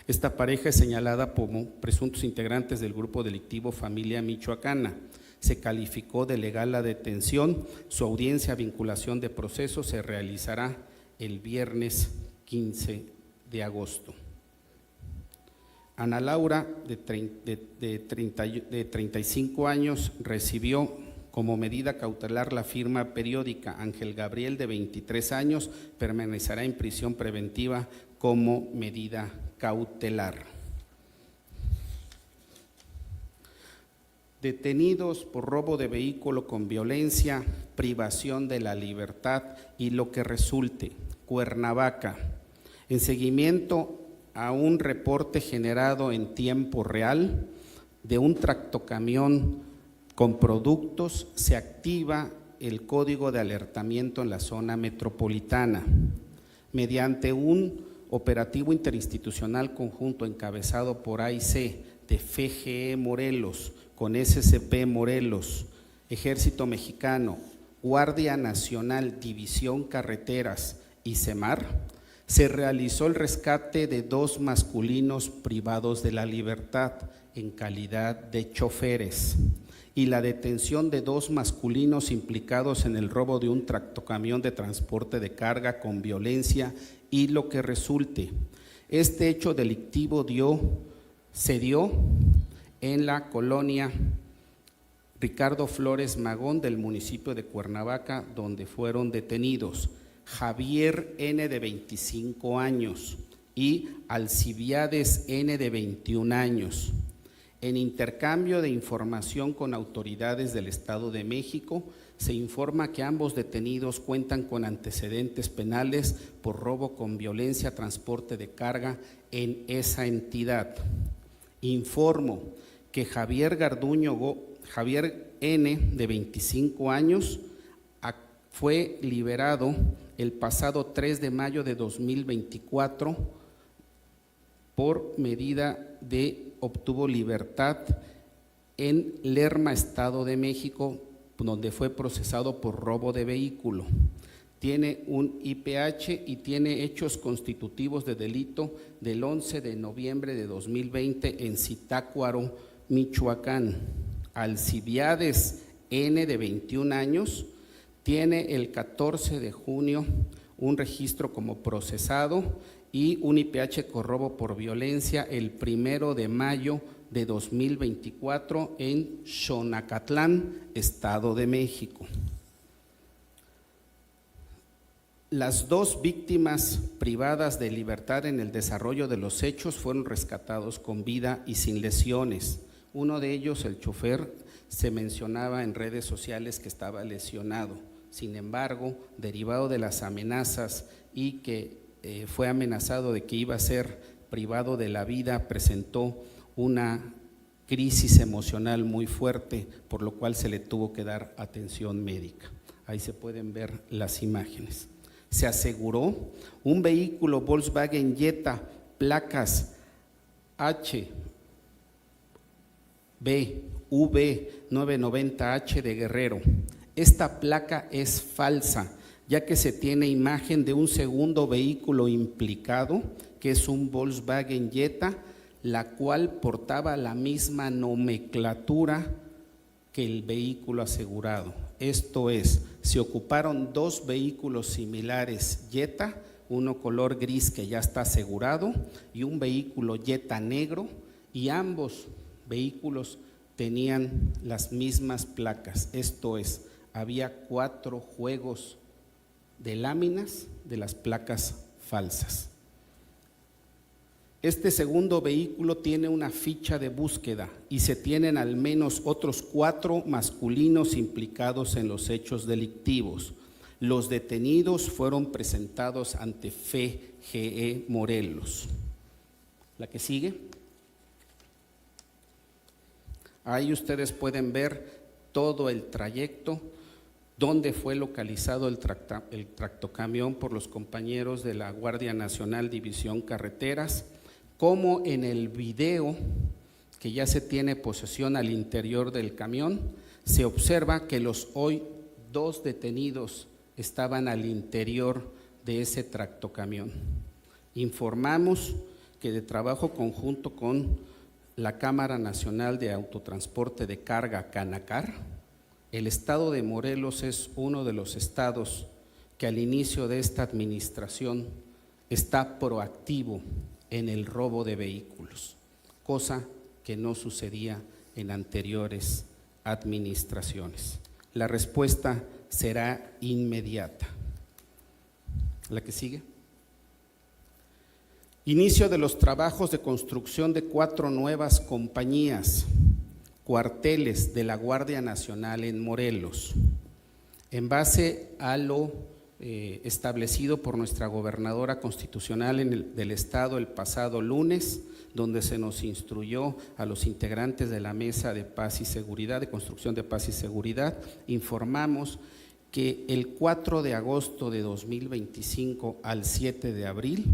Esta pareja es señalada como presuntos integrantes del grupo delictivo Familia Michoacana. Se calificó de legal la detención. Su audiencia a vinculación de proceso se realizará el viernes 15 de agosto. Ana Laura, de 35 años, recibió como medida cautelar la firma periódica. Ángel Gabriel, de 23 años, permanecerá en prisión preventiva como medida cautelar. Detenidos por robo de vehículo con violencia, privación de la libertad y lo que resulte. Cuernavaca, en seguimiento a un reporte generado en tiempo real de un tractocamión con productos, se activa el código de alertamiento en la zona metropolitana. Mediante un operativo interinstitucional conjunto encabezado por AIC de FGE Morelos con SCP Morelos, Ejército Mexicano, Guardia Nacional, División Carreteras y CEMAR, se realizó el rescate de 2 masculinos privados de la libertad en calidad de choferes y la detención de 2 masculinos implicados en el robo de un tractocamión de transporte de carga con violencia y lo que resulte. Este hecho delictivo se dio en la colonia Ricardo Flores Magón del municipio de Cuernavaca, donde fueron detenidos Javier N., de 25 años y Alcibiades N., de 21 años. En intercambio de información con autoridades del Estado de México, se informa que ambos detenidos cuentan con antecedentes penales por robo con violencia, transporte de carga en esa entidad. Informo que Javier N., de 25 años, fue liberado el pasado 3 de mayo de 2024 por medida de obtuvo libertad en Lerma, Estado de México, donde fue procesado por robo de vehículo. Tiene un IPH y tiene hechos constitutivos de delito del 11 de noviembre de 2020 en Zitácuaro, Michoacán. Alcibiades N., de 21 años, tiene el 14 de junio un registro como procesado y un IPH con robo por violencia el 1 de mayo de 2024 en Xonacatlán, Estado de México. Las dos víctimas privadas de libertad en el desarrollo de los hechos fueron rescatados con vida y sin lesiones. Uno de ellos, el chofer, se mencionaba en redes sociales que estaba lesionado. Sin embargo, derivado de las amenazas y que fue amenazado de que iba a ser privado de la vida, presentó una crisis emocional muy fuerte, por lo cual se le tuvo que dar atención médica. Ahí se pueden ver las imágenes. Se aseguró un vehículo Volkswagen Jetta, placas HBV990H de Guerrero. Esta placa es falsa, ya que se tiene imagen de un segundo vehículo implicado, que es un Volkswagen Jetta, la cual portaba la misma nomenclatura que el vehículo asegurado. Esto es, se ocuparon dos vehículos similares Jetta, uno color gris que ya está asegurado y un vehículo Jetta negro, y ambos vehículos tenían las mismas placas. Esto es, había 4 juegos de láminas de las placas falsas. Este segundo vehículo tiene una ficha de búsqueda y se tienen al menos otros 4 masculinos implicados en los hechos delictivos. Los detenidos fueron presentados ante FGE Morelos. La que sigue. Ahí ustedes pueden ver todo el trayecto, donde fue localizado el tractocamión por los compañeros de la Guardia Nacional División Carreteras, como en el video que ya se tiene posesión al interior del camión, se observa que los hoy 2 detenidos estaban al interior de ese tractocamión. Informamos que de trabajo conjunto con la Cámara Nacional de Autotransporte de Carga, Canacar, el estado de Morelos es uno de los estados que al inicio de esta administración está proactivo en el robo de vehículos, cosa que no sucedía en anteriores administraciones. La respuesta será inmediata. La que sigue. Inicio de los trabajos de construcción de 4 nuevas compañías, cuarteles de la Guardia Nacional en Morelos. En base a lo establecido por nuestra gobernadora constitucional del estado el pasado lunes, donde se nos instruyó a los integrantes de la Mesa de Paz y Seguridad, de Construcción de Paz y Seguridad, informamos que el 4 de agosto de 2025 al 7 de abril,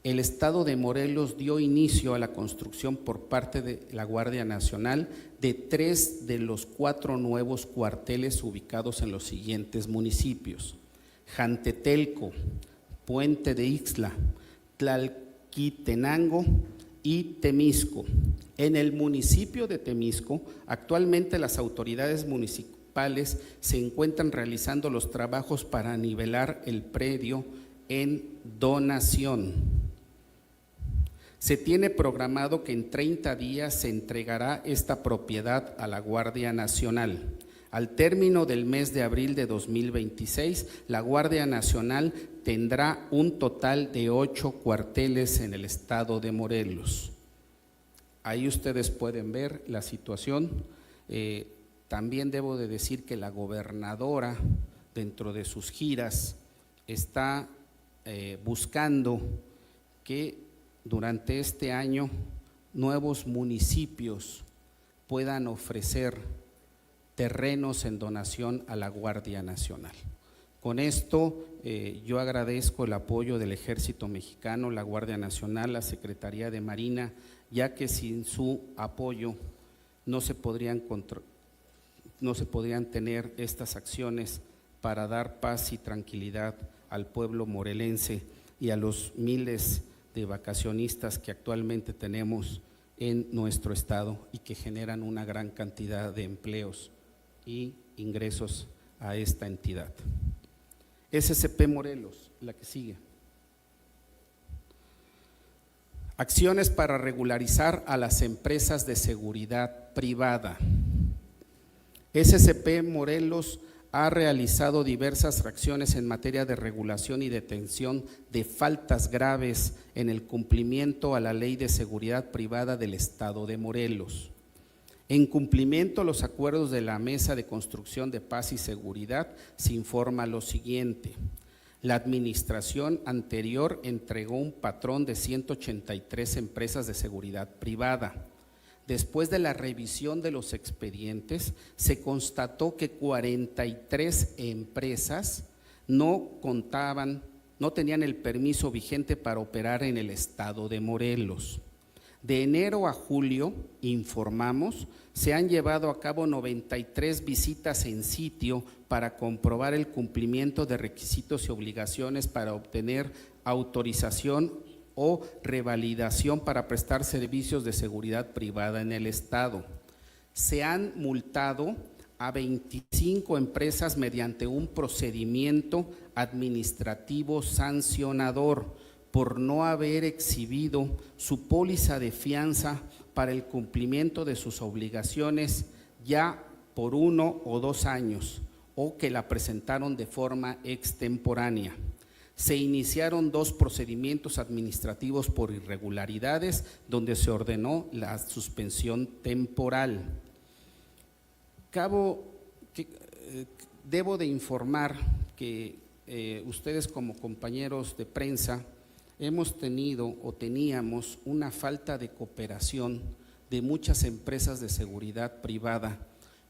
el estado de Morelos dio inicio a la construcción por parte de la Guardia Nacional de 3 de los 4 nuevos cuarteles ubicados en los siguientes municipios: Jantetelco, Puente de Ixtla, Tlalquitenango y Temisco. En el municipio de Temisco, actualmente las autoridades municipales se encuentran realizando los trabajos para nivelar el predio en donación. Se tiene programado que en 30 días se entregará esta propiedad a la Guardia Nacional. Al término del mes de abril de 2026, la Guardia Nacional tendrá un total de 8 cuarteles en el estado de Morelos. Ahí ustedes pueden ver la situación. También debo de decir que la gobernadora, dentro de sus giras, está buscando que durante este año nuevos municipios puedan ofrecer terrenos en donación a la Guardia Nacional. Con esto yo agradezco el apoyo del Ejército Mexicano, la Guardia Nacional, la Secretaría de Marina, ya que sin su apoyo no se podrían tener estas acciones para dar paz y tranquilidad al pueblo morelense y a los miles de vacacionistas que actualmente tenemos en nuestro estado y que generan una gran cantidad de empleos y ingresos a esta entidad. SCP Morelos, la que sigue. Acciones para regularizar a las empresas de seguridad privada. SCP Morelos ha realizado diversas acciones en materia de regulación y detención de faltas graves en el cumplimiento a la Ley de Seguridad Privada del Estado de Morelos. En cumplimiento a los acuerdos de la Mesa de Construcción de Paz y Seguridad, se informa lo siguiente. La administración anterior entregó un patrón de 183 empresas de seguridad privada. Después de la revisión de los expedientes, se constató que 43 empresas no tenían el permiso vigente para operar en el estado de Morelos. De enero a julio, informamos, se han llevado a cabo 93 visitas en sitio para comprobar el cumplimiento de requisitos y obligaciones para obtener autorización o revalidación para prestar servicios de seguridad privada en el estado. Se han multado a 25 empresas mediante un procedimiento administrativo sancionador por no haber exhibido su póliza de fianza para el cumplimiento de sus obligaciones ya por 1 o 2 años o que la presentaron de forma extemporánea. Se iniciaron 2 procedimientos administrativos por irregularidades donde se ordenó la suspensión temporal. Debo de informar que ustedes como compañeros de prensa hemos tenido o teníamos una falta de cooperación de muchas empresas de seguridad privada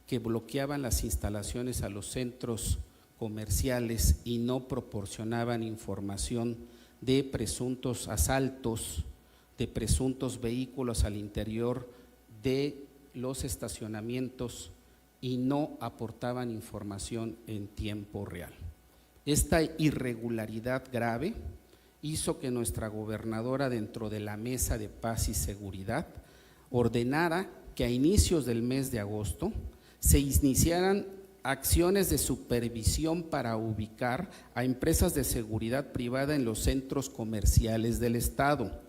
que bloqueaban las instalaciones a los centros comerciales y no proporcionaban información de presuntos asaltos, de presuntos vehículos al interior de los estacionamientos y no aportaban información en tiempo real. Esta irregularidad grave hizo que nuestra gobernadora, dentro de la Mesa de Paz y Seguridad, ordenara que a inicios del mes de agosto se iniciaran acciones de supervisión para ubicar a empresas de seguridad privada en los centros comerciales del estado,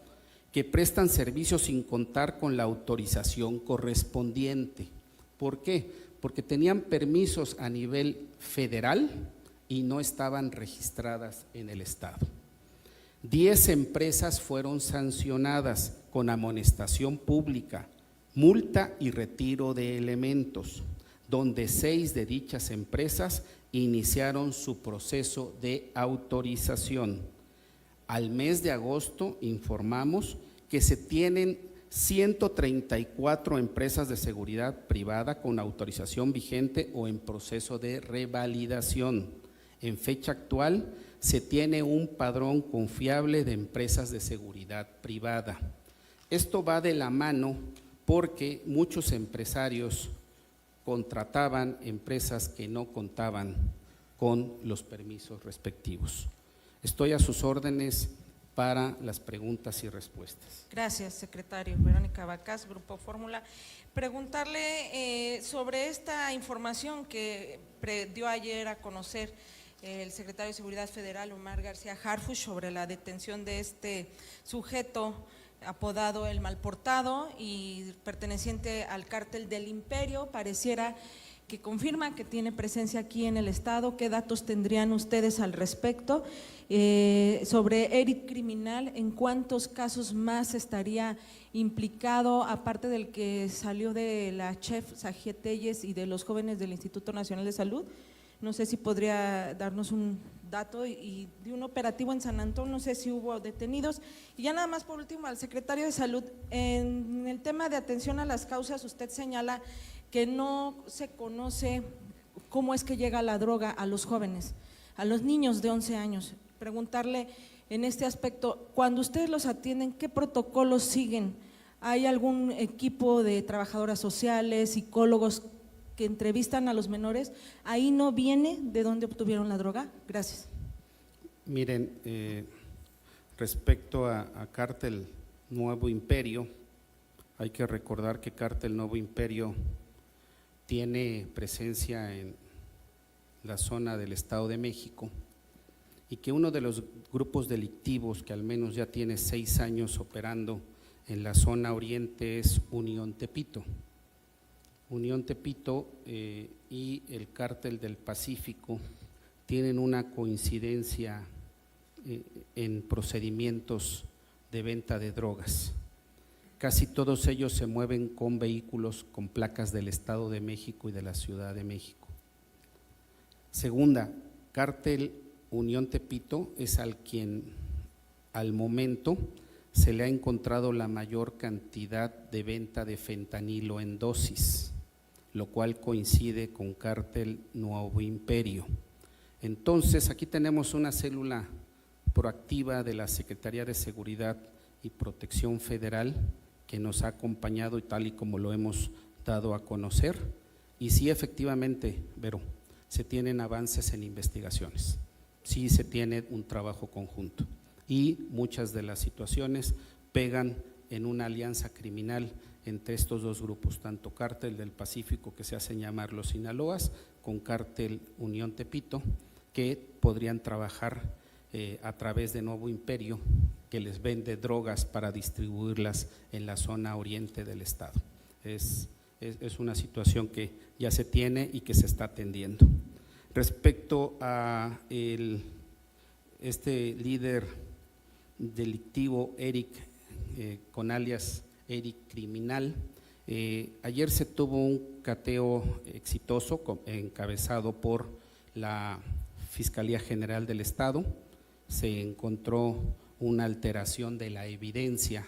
que prestan servicios sin contar con la autorización correspondiente. ¿Por qué? Porque tenían permisos a nivel federal y no estaban registradas en el estado. 10 empresas fueron sancionadas con amonestación pública, multa y retiro de elementos, donde 6 de dichas empresas iniciaron su proceso de autorización. Al mes de agosto informamos que se tienen 134 empresas de seguridad privada con autorización vigente o en proceso de revalidación. En fecha actual se tiene un padrón confiable de empresas de seguridad privada. Esto va de la mano porque muchos empresarios contrataban empresas que no contaban con los permisos respectivos. Estoy a sus órdenes para las preguntas y respuestas. Gracias, secretario. Verónica Bacás, Grupo Fórmula. Preguntarle sobre esta información que dio ayer a conocer el secretario de Seguridad Federal, Omar García Harfuch, sobre la detención de este sujeto apodado El Malportado y perteneciente al cártel del Imperio. Pareciera que confirma que tiene presencia aquí en el estado. ¿Qué datos tendrían ustedes al respecto? Sobre Eric Criminal, ¿en cuántos casos más estaría implicado, aparte del que salió de la chef Sajie Telles y de los jóvenes del Instituto Nacional de Salud? No sé si podría darnos un dato, y de un operativo en San Antón, no sé si hubo detenidos. Y ya nada más por último, al secretario de Salud, en el tema de atención a las causas, usted señala que no se conoce cómo es que llega la droga a los jóvenes, a los niños de 11 años. Preguntarle en este aspecto, cuando ustedes los atienden, ¿qué protocolos siguen? ¿Hay algún equipo de trabajadoras sociales, psicólogos que entrevistan a los menores? ¿Ahí no viene de dónde obtuvieron la droga? Gracias. Miren, respecto a Cártel Nuevo Imperio, hay que recordar que Cártel Nuevo Imperio tiene presencia en la zona del Estado de México, y que uno de los grupos delictivos que al menos ya tiene 6 años operando en la zona oriente es Unión Tepito. Unión Tepito y el Cártel del Pacífico tienen una coincidencia en procedimientos de venta de drogas. Casi todos ellos se mueven con vehículos con placas del Estado de México y de la Ciudad de México. Segunda, Cártel Unión Tepito es al quien al momento se le ha encontrado la mayor cantidad de venta de fentanilo en dosis, lo cual coincide con Cártel Nuevo Imperio. Entonces, aquí tenemos una célula proactiva de la Secretaría de Seguridad y Protección Federal que nos ha acompañado y tal y como lo hemos dado a conocer, y sí, efectivamente, Vero, se tienen avances en investigaciones, sí se tiene un trabajo conjunto, y muchas de las situaciones pegan en una alianza criminal entre estos dos grupos, tanto Cártel del Pacífico, que se hacen llamar los Sinaloas, con Cártel Unión Tepito, que podrían trabajar a través de Nuevo Imperio, que les vende drogas para distribuirlas en la zona oriente del estado. Es una situación que ya se tiene y que se está atendiendo. Respecto a este líder delictivo Eric, con alias Eric Criminal, ayer se tuvo un cateo exitoso encabezado por la Fiscalía General del Estado. Se encontró una alteración de la evidencia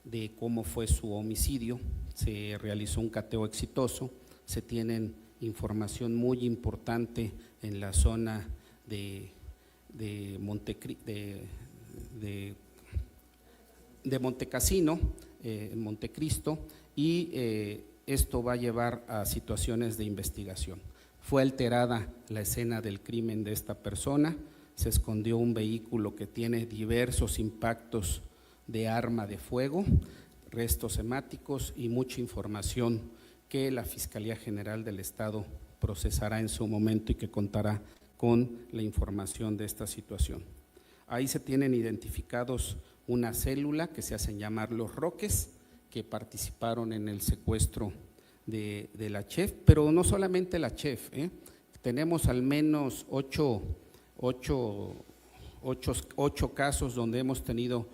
de cómo fue su homicidio, se realizó un cateo exitoso, se tienen información muy importante en la zona de Montecassino, en Montecristo, y esto va a llevar a situaciones de investigación. Fue alterada la escena del crimen de esta persona, se escondió un vehículo que tiene diversos impactos de arma de fuego, restos hemáticos y mucha información que la Fiscalía General del Estado procesará en su momento y que contará con la información de esta situación. Ahí se tienen identificados una célula que se hacen llamar Los Roques, que participaron en el secuestro de la chef, pero no solamente la chef, tenemos al menos ocho casos donde hemos tenido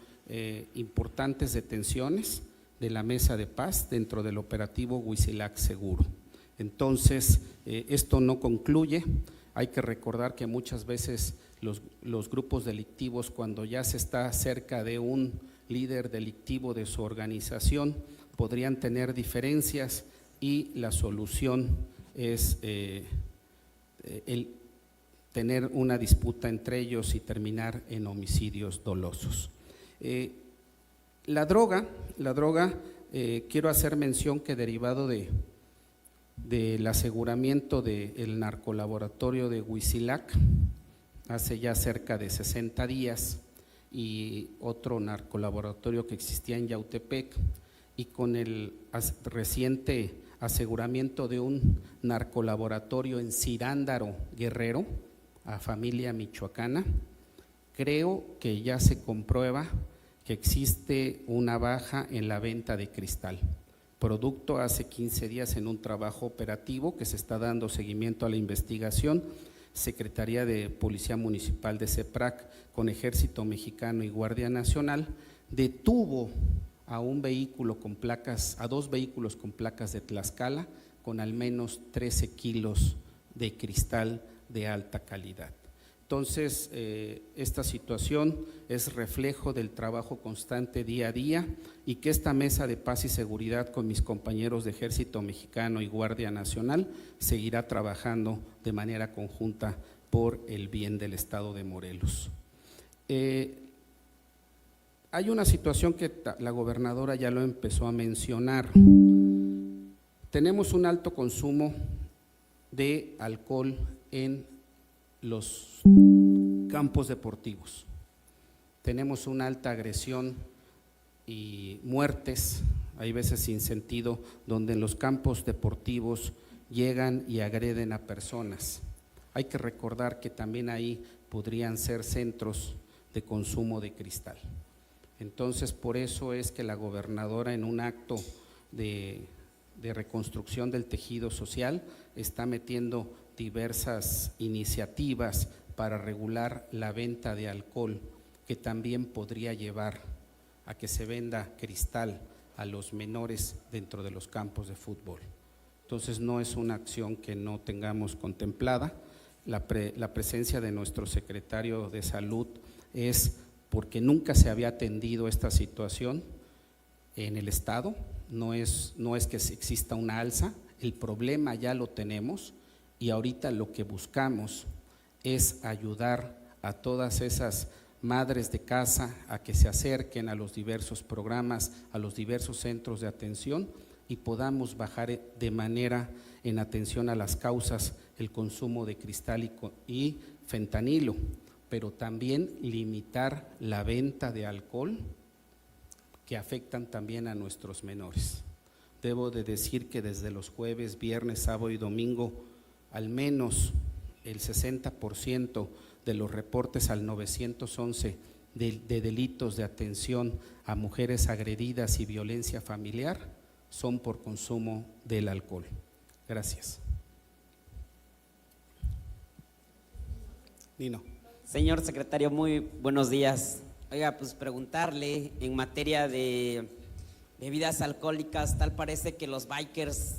importantes detenciones de la Mesa de Paz dentro del operativo Huitzilac Seguro. Entonces, esto no concluye. Hay que recordar que muchas veces los grupos delictivos, cuando ya se está cerca de un líder delictivo de su organización, podrían tener diferencias, y la solución es tener una disputa entre ellos y terminar en homicidios dolosos. La droga, quiero hacer mención que derivado del aseguramiento del narcolaboratorio de Huitzilac hace ya cerca de 60 días, y otro narcolaboratorio que existía en Yautepec, y con el reciente aseguramiento de un narcolaboratorio en Cirándaro, Guerrero, a familia michoacana, creo que ya se comprueba que existe una baja en la venta de cristal. producto hace 15 días en un trabajo operativo que se está dando seguimiento a la investigación, Secretaría de Policía Municipal de CEPRAC con Ejército Mexicano y Guardia Nacional detuvo a un vehículo con placas, a 2 vehículos con placas de Tlaxcala con al menos 13 kilos de cristal de alta calidad. Entonces, esta situación es reflejo del trabajo constante día a día y que esta mesa de paz y seguridad con mis compañeros de Ejército Mexicano y Guardia Nacional seguirá trabajando de manera conjunta por el bien del Estado de Morelos. Hay una situación que la gobernadora ya lo empezó a mencionar. Tenemos un alto consumo de alcohol en los campos deportivos. Tenemos una alta agresión y muertes, hay veces sin sentido, donde en los campos deportivos llegan y agreden a personas. Hay que recordar que también ahí podrían ser centros de consumo de cristal. Entonces, por eso es que la gobernadora, en un acto de reconstrucción del tejido social, está metiendo diversas iniciativas para regular la venta de alcohol, que también podría llevar a que se venda cristal a los menores dentro de los campos de fútbol. Entonces, no es una acción que no tengamos contemplada. La presencia de nuestro secretario de Salud es porque nunca se había atendido esta situación en el Estado, no es que exista una alza, el problema ya lo tenemos y ahorita lo que buscamos es ayudar a todas esas madres de casa a que se acerquen a los diversos programas, a los diversos centros de atención y podamos bajar de manera en atención a las causas el consumo de cristal y fentanilo, pero también limitar la venta de alcohol que afectan también a nuestros menores. Debo de decir que desde los jueves, viernes, sábado y domingo, al menos el 60% de los reportes al 911 de delitos de atención a mujeres agredidas y violencia familiar son por consumo del alcohol. Gracias. Nino. Señor secretario, muy buenos días. Oiga, pues preguntarle en materia de bebidas alcohólicas, tal parece que los bikers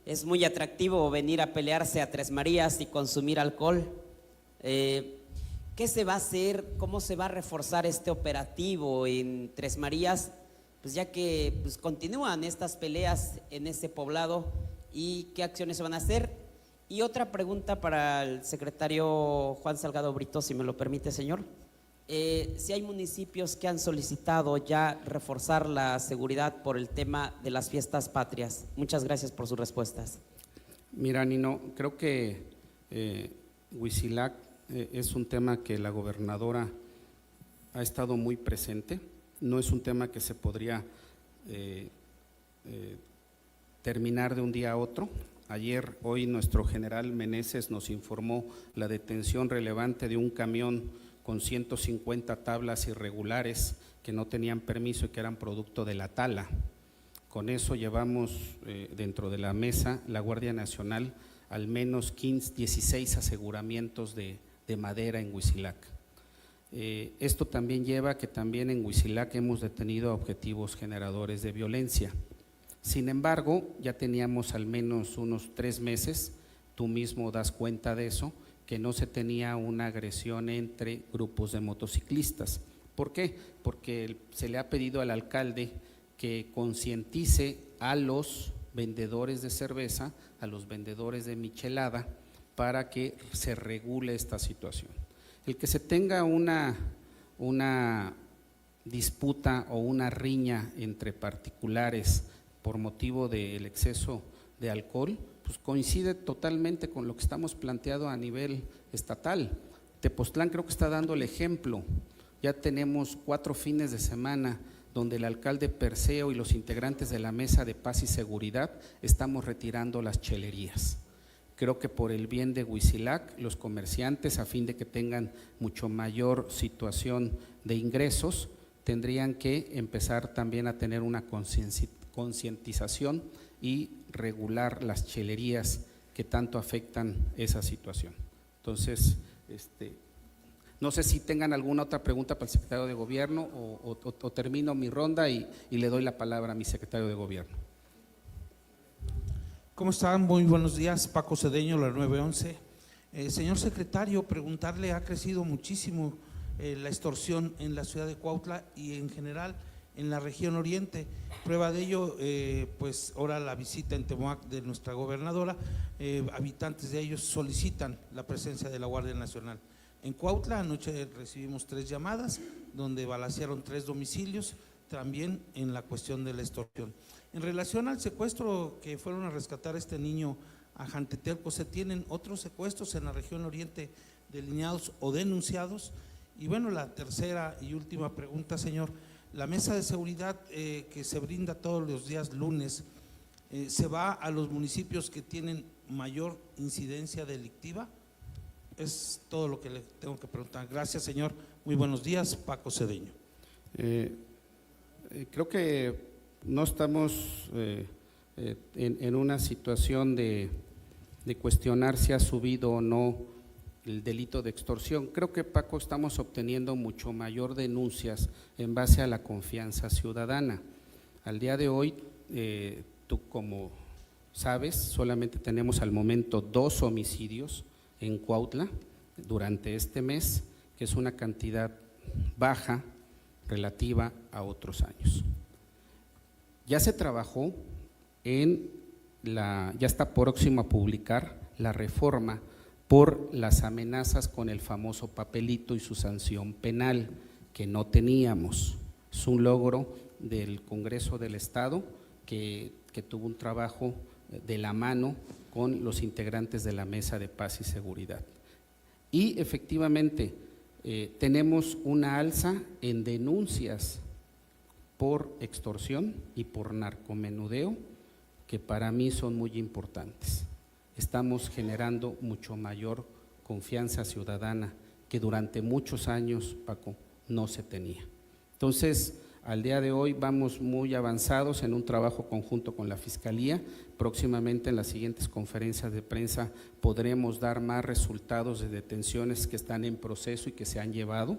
es muy atractivo venir a pelearse a Tres Marías y consumir alcohol. ¿Qué se va a hacer? ¿Cómo se va a reforzar este operativo en Tres Marías? Pues ya que pues, continúan estas peleas en ese poblado, ¿y qué acciones se van a hacer? Y otra pregunta para el secretario Juan Salgado Brito, si me lo permite, señor. Si hay municipios que han solicitado ya reforzar la seguridad por el tema de las fiestas patrias. Muchas gracias por sus respuestas. Mira, Nino, creo que Huitzilac es un tema que la gobernadora ha estado muy presente. No es un tema que se podría terminar de un día a otro. Hoy nuestro general Meneses nos informó la detención relevante de un camión con 150 tablas irregulares que no tenían permiso y que eran producto de la tala. Con eso llevamos dentro de la mesa, la Guardia Nacional, al menos 16 aseguramientos de madera en Huitzilac. Esto también lleva a que también en Huitzilac hemos detenido a objetivos generadores de violencia. Sin embargo, ya teníamos al menos unos 3 meses, tú mismo das cuenta de eso, que no se tenía una agresión entre grupos de motociclistas. ¿Por qué? Porque se le ha pedido al alcalde que concientice a los vendedores de cerveza, a los vendedores de michelada, para que se regule esta situación. El que se tenga una disputa o una riña entre particulares por motivo del exceso de alcohol, pues coincide totalmente con lo que estamos planteando a nivel estatal. Tepoztlán creo que está dando el ejemplo. Ya tenemos 4 fines de semana donde el alcalde Perseo y los integrantes de la Mesa de Paz y Seguridad estamos retirando las chelerías. Creo que por el bien de Huitzilac, los comerciantes, a fin de que tengan mucho mayor situación de ingresos, tendrían que empezar también a tener una concientización y regular las chelerías que tanto afectan esa situación. Entonces, no sé si tengan alguna otra pregunta para el secretario de Gobierno o termino mi ronda y le doy la palabra a mi secretario de Gobierno. ¿Cómo están? Muy buenos días, Paco Cedeño, la 911. Señor secretario, preguntarle, ha crecido muchísimo la extorsión en la ciudad de Cuautla y en general en la región oriente. Prueba de ello, pues ahora la visita en Temoac de nuestra gobernadora, habitantes de ellos solicitan la presencia de la Guardia Nacional. En Cuautla anoche recibimos 3 llamadas donde balacearon 3 domicilios, también en la cuestión de la extorsión. En relación al secuestro que fueron a rescatar a este niño a Jantetelco, ¿se tienen otros secuestros en la región oriente delineados o denunciados? Y bueno, la tercera y última pregunta, señor, la mesa de seguridad que se brinda todos los días lunes, ¿se va a los municipios que tienen mayor incidencia delictiva? Es todo lo que le tengo que preguntar. Gracias, señor. Muy buenos días, Paco Cedeño. Creo que no estamos en una situación de cuestionar si ha subido o no el delito de extorsión. Creo que, Paco, estamos obteniendo mucho mayor denuncias en base a la confianza ciudadana. Al día de hoy, tú como sabes, solamente tenemos al momento 2 homicidios en Cuautla durante este mes, que es una cantidad baja relativa a otros años. Ya se trabajó ya está próximo a publicar la reforma por las amenazas con el famoso papelito y su sanción penal, que no teníamos. Es un logro del Congreso del Estado que tuvo un trabajo de la mano con los integrantes de la Mesa de Paz y Seguridad. Y efectivamente tenemos una alza en denuncias por extorsión y por narcomenudeo, que para mí son muy importantes. Estamos generando mucho mayor confianza ciudadana que durante muchos años, Paco, no se tenía. Entonces, al día de hoy vamos muy avanzados en un trabajo conjunto con la Fiscalía. Próximamente en las siguientes conferencias de prensa podremos dar más resultados de detenciones que están en proceso y que se han llevado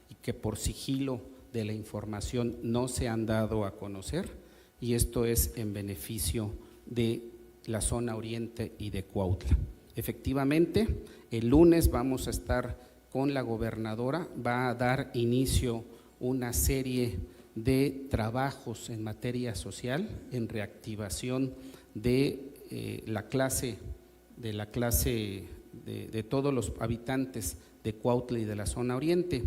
y que por sigilo de la información no se han dado a conocer, y esto es en beneficio de la zona oriente y de Cuautla. Efectivamente, el lunes vamos a estar con la gobernadora, va a dar inicio una serie de trabajos en materia social, en reactivación de la clase de todos los habitantes de Cuautla y de la zona oriente.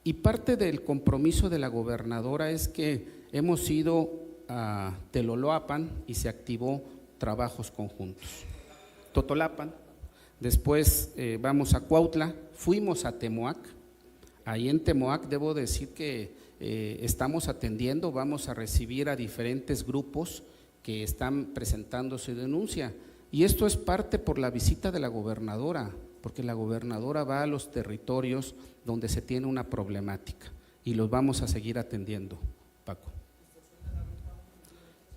Y parte del compromiso de la gobernadora es que hemos ido a Teloloapan y se activó trabajos conjuntos. Totolapan, después vamos a Cuautla, fuimos a Temoac. Ahí en Temoac debo decir que estamos atendiendo, vamos a recibir a diferentes grupos que están presentando su denuncia, y esto es parte por la visita de la gobernadora, porque la gobernadora va a los territorios donde se tiene una problemática y los vamos a seguir atendiendo, Paco.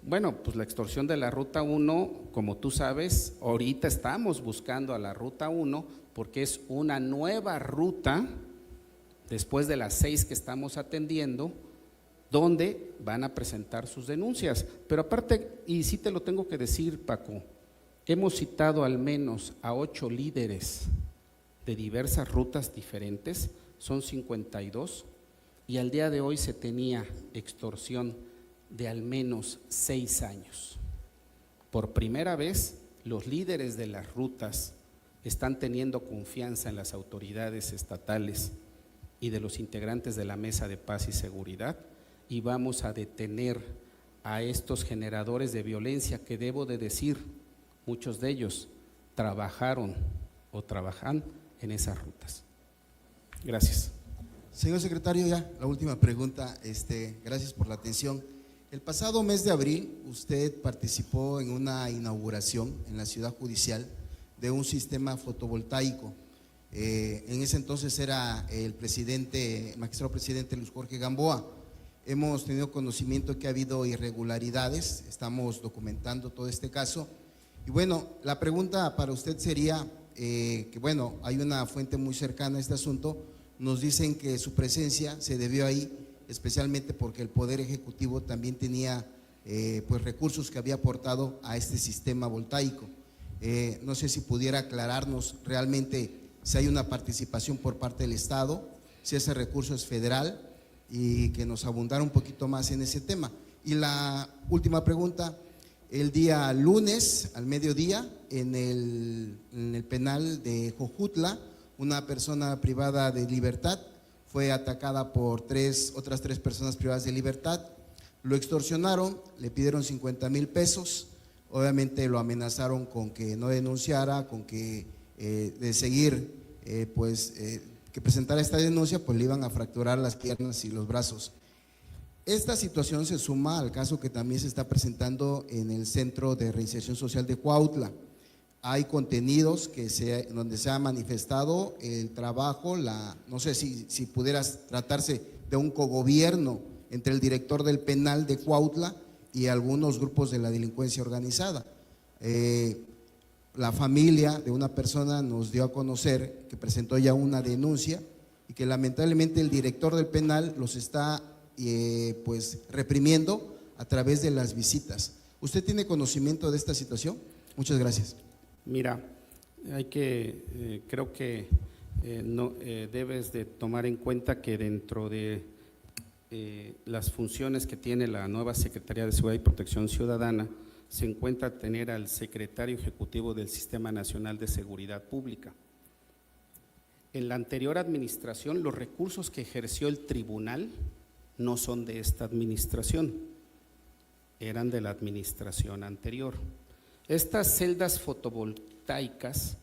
Bueno, pues la extorsión de la Ruta 1, como tú sabes, ahorita estamos buscando a la Ruta 1 porque es una nueva ruta después de las 6 que estamos atendiendo, donde van a presentar sus denuncias. Pero aparte, y sí te lo tengo que decir, Paco, hemos citado al menos a 8 líderes de diversas rutas diferentes, son 52, y al día de hoy se tenía extorsión de al menos 6 años. Por primera vez, los líderes de las rutas están teniendo confianza en las autoridades estatales y de los integrantes de la Mesa de Paz y Seguridad, y vamos a detener a estos generadores de violencia que, debo de decir, muchos de ellos trabajaron o trabajan en esas rutas. Gracias. Señor secretario, ya la última pregunta, gracias por la atención. El pasado mes de abril usted participó en una inauguración en la Ciudad Judicial de un sistema fotovoltaico. En ese entonces era el magistrado presidente Luis Jorge Gamboa. hemos tenido conocimiento que ha habido irregularidades, estamos documentando todo este caso. Y bueno, la pregunta para usted sería que bueno, hay una fuente muy cercana a este asunto, nos dicen que su presencia se debió ahí, especialmente porque el Poder Ejecutivo también tenía pues recursos que había aportado a este sistema voltaico. No sé si pudiera aclararnos realmente si hay una participación por parte del Estado, si ese recurso es federal, y que nos abundara un poquito más en ese tema. Y la última pregunta, el día lunes al mediodía en el penal de Jojutla, una persona privada de libertad fue atacada por otras tres personas privadas de libertad, lo extorsionaron, le pidieron 50,000 pesos, obviamente lo amenazaron con que no denunciara, con que de seguir que presentara esta denuncia, pues le iban a fracturar las piernas y los brazos. Esta situación se suma al caso que también se está presentando en el Centro de Reinserción Social de Cuautla. Hay contenidos donde se ha manifestado el trabajo, no sé si pudieras tratarse de un cogobierno entre el director del penal de Cuautla y algunos grupos de la delincuencia organizada. La familia de una persona nos dio a conocer que presentó ya una denuncia y que lamentablemente el director del penal los está pues reprimiendo a través de las visitas. ¿Usted tiene conocimiento de esta situación? Muchas gracias. Mira, creo que debes de tomar en cuenta que dentro de las funciones que tiene la nueva Secretaría de Seguridad y Protección Ciudadana se encuentra tener al secretario ejecutivo del Sistema Nacional de Seguridad Pública. En la anterior administración, los recursos que ejerció el tribunal no son de esta administración, eran de la administración anterior. Estas celdas fotovoltaicas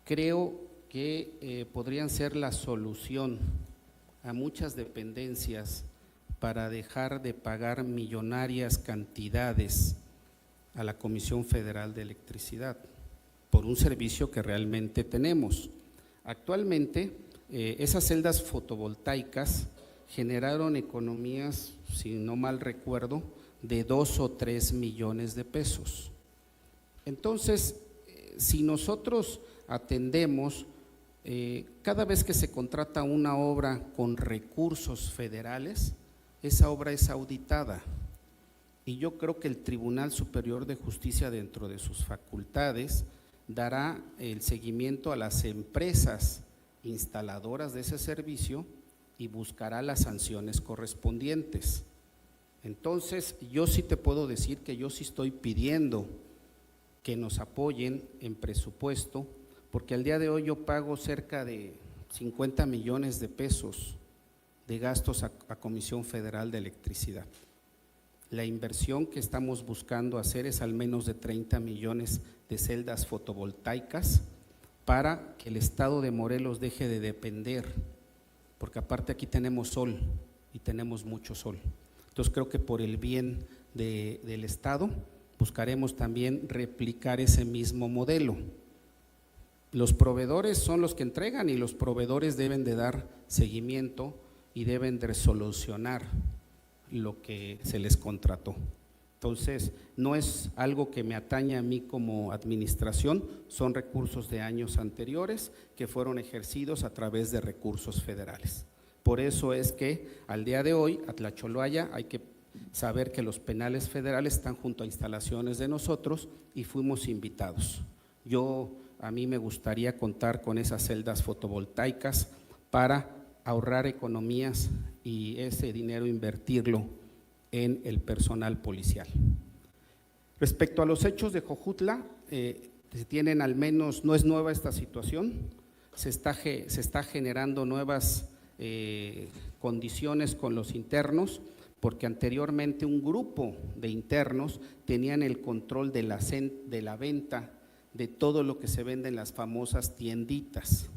creo que podrían ser la solución a muchas dependencias para dejar de pagar millonarias cantidades a la Comisión Federal de Electricidad por un servicio que realmente tenemos. Actualmente esas celdas fotovoltaicas generaron economías, si no mal recuerdo, de 2 o 3 millones de pesos. Entonces, si nosotros atendemos, cada vez que se contrata una obra con recursos federales, esa obra es auditada. Y yo creo que el Tribunal Superior de Justicia, dentro de sus facultades, dará el seguimiento a las empresas instaladoras de ese servicio y buscará las sanciones correspondientes. Entonces, yo sí te puedo decir que yo sí estoy pidiendo que nos apoyen en presupuesto, porque al día de hoy yo pago cerca de 50 millones de pesos de gastos a Comisión Federal de Electricidad. La inversión que estamos buscando hacer es al menos de 30 millones de celdas fotovoltaicas para que el estado de Morelos deje de depender, porque aparte aquí tenemos sol y tenemos mucho sol. Entonces creo que por el bien del estado buscaremos también replicar ese mismo modelo. Los proveedores son los que entregan y los proveedores deben de dar seguimiento y deben de solucionar lo que se les contrató. Entonces, no es algo que me atañe a mí como administración, son recursos de años anteriores que fueron ejercidos a través de recursos federales. Por eso es que al día de hoy, Atlacholoaya, hay que saber que los penales federales están junto a instalaciones de nosotros y fuimos invitados. A mí me gustaría contar con esas celdas fotovoltaicas para ahorrar economías y ese dinero invertirlo en el personal policial. Respecto a los hechos de Jojutla, tienen al menos, no es nueva esta situación, se está generando nuevas condiciones con los internos, porque anteriormente un grupo de internos tenían el control de la venta de todo lo que se vende en las famosas tienditas.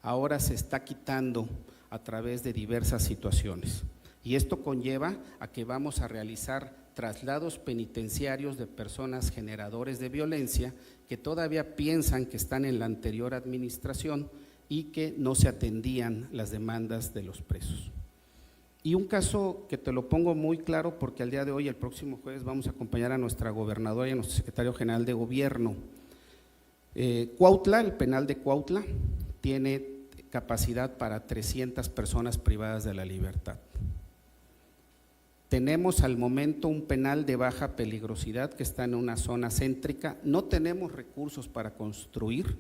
Ahora se está quitando a través de diversas situaciones. Y esto conlleva a que vamos a realizar traslados penitenciarios de personas generadores de violencia que todavía piensan que están en la anterior administración y que no se atendían las demandas de los presos. Y un caso que te lo pongo muy claro porque al día de hoy, el próximo jueves, vamos a acompañar a nuestra gobernadora y a nuestro secretario general de gobierno. Cuautla, el penal de Cuautla, tiene capacidad para 300 personas privadas de la libertad. Tenemos al momento un penal de baja peligrosidad que está en una zona céntrica, no tenemos recursos para construir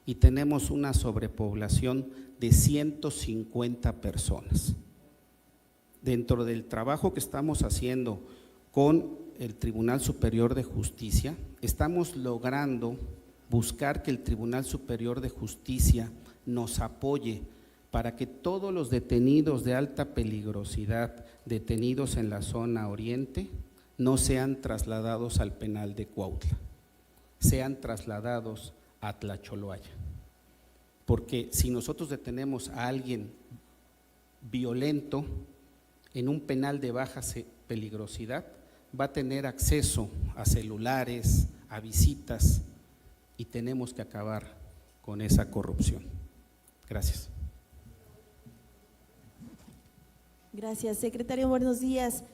y tenemos una sobrepoblación de 150 personas. Dentro del trabajo que estamos haciendo con el Tribunal Superior de Justicia, estamos logrando buscar que el Tribunal Superior de Justicia nos apoye para que todos los detenidos de alta peligrosidad, detenidos en la zona oriente, no sean trasladados al penal de Cuautla, sean trasladados a Tlacholoaya. Porque si nosotros detenemos a alguien violento en un penal de baja peligrosidad, va a tener acceso a celulares, a visitas, y tenemos que acabar con esa corrupción. Gracias. Gracias. Secretario, buenos días.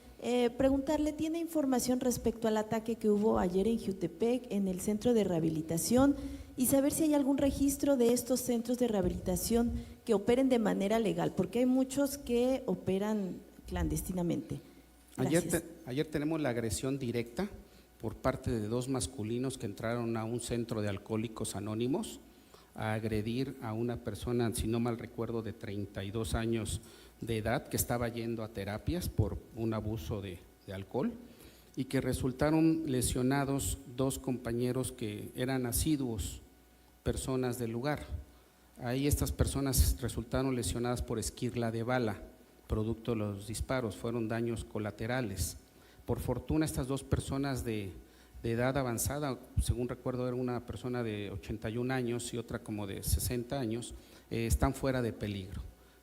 Preguntarle, ¿tiene información respecto al ataque que hubo ayer en Jiutepec, en el centro de rehabilitación? Y saber si hay algún registro de estos centros de rehabilitación que operen de manera legal, porque hay muchos que operan clandestinamente. Ayer tenemos la agresión directa por parte de 2 masculinos que entraron a un centro de alcohólicos anónimos a agredir a una persona, si no mal recuerdo, de 32 años de edad, que estaba yendo a terapias por un abuso de alcohol, y que resultaron lesionados 2 compañeros que eran asiduos, personas del lugar. Ahí estas personas resultaron lesionadas por esquirla de bala, producto de los disparos, fueron daños colaterales. Por fortuna, estas 2 personas de edad avanzada, según recuerdo era una persona de 81 años y otra como de 60 años, están fuera de peligro,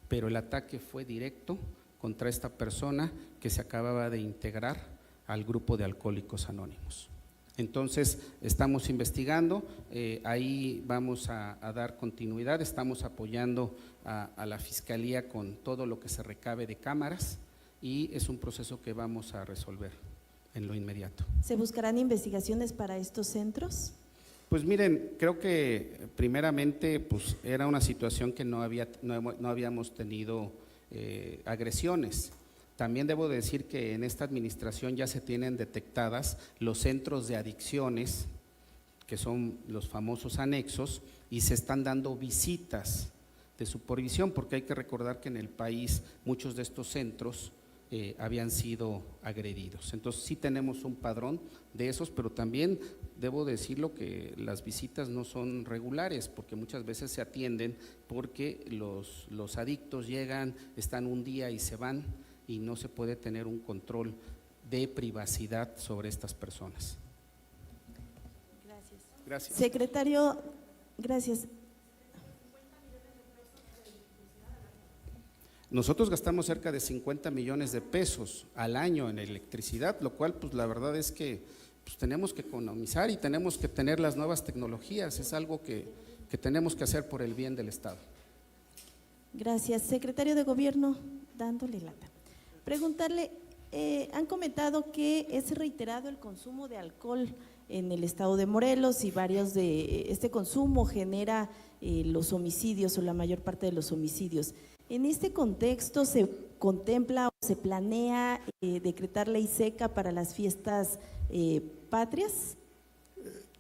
pero el ataque fue directo contra esta persona que se acababa de integrar al grupo de Alcohólicos Anónimos. Entonces, estamos investigando, ahí vamos a dar continuidad, estamos apoyando a la Fiscalía con todo lo que se recabe de cámaras y es un proceso que vamos a resolver en lo inmediato. ¿Se buscarán investigaciones para estos centros? Pues miren, creo que primeramente pues era una situación que no habíamos tenido agresiones. También debo decir que en esta administración ya se tienen detectadas los centros de adicciones, que son los famosos anexos, y se están dando visitas de supervisión, porque hay que recordar que en el país muchos de estos centros habían sido agredidos. Entonces sí tenemos un padrón de esos, pero también debo decirlo que las visitas no son regulares, porque muchas veces se atienden porque los adictos llegan, están un día y se van, y no se puede tener un control de privacidad sobre estas personas. Gracias. Secretario, gracias. Nosotros gastamos cerca de 50 millones de pesos al año en electricidad, lo cual pues la verdad es que pues, tenemos que economizar y tenemos que tener las nuevas tecnologías, es algo que tenemos que hacer por el bien del Estado. Gracias. Secretario de Gobierno, dándole lata. Preguntarle, han comentado que es reiterado el consumo de alcohol en el estado de Morelos y varios de este consumo genera los homicidios o la mayor parte de los homicidios. En este contexto, ¿se contempla o se planea decretar ley seca para las fiestas patrias?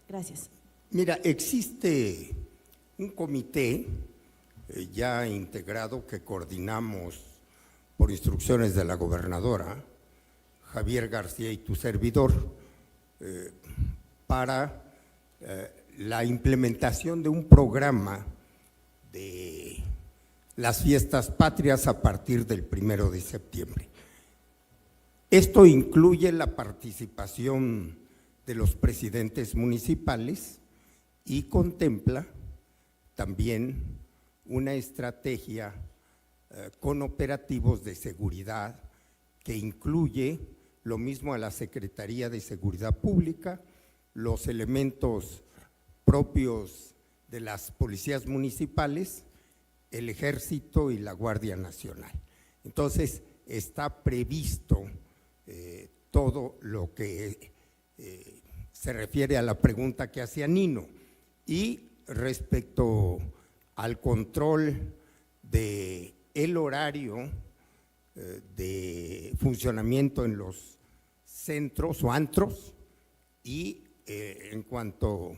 Gracias. Mira, existe un comité ya integrado que coordinamos por instrucciones de la gobernadora, Javier García y tu servidor, para la implementación de un programa de las fiestas patrias a partir del 1 de septiembre. Esto incluye la participación de los presidentes municipales y contempla también una estrategia con operativos de seguridad que incluye lo mismo a la Secretaría de Seguridad Pública, los elementos propios de las policías municipales, el Ejército y la Guardia Nacional. Entonces, está previsto todo lo que se refiere a la pregunta que hacía Nino. Y respecto al control del horario de funcionamiento en los centros o antros, y en cuanto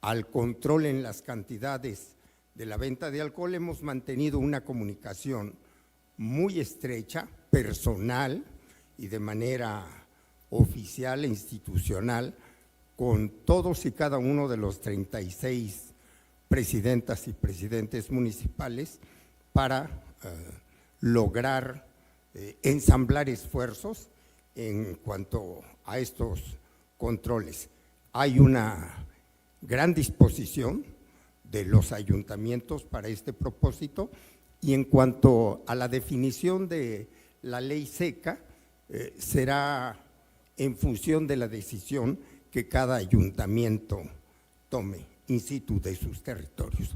al control en las cantidades de la venta de alcohol, hemos mantenido una comunicación muy estrecha, personal y de manera oficial e institucional con todos y cada uno de los 36 presidentas y presidentes municipales para lograr ensamblar esfuerzos en cuanto a estos controles. Hay una gran disposición de los ayuntamientos para este propósito, y en cuanto a la definición de la ley seca, será en función de la decisión que cada ayuntamiento tome in situ de sus territorios.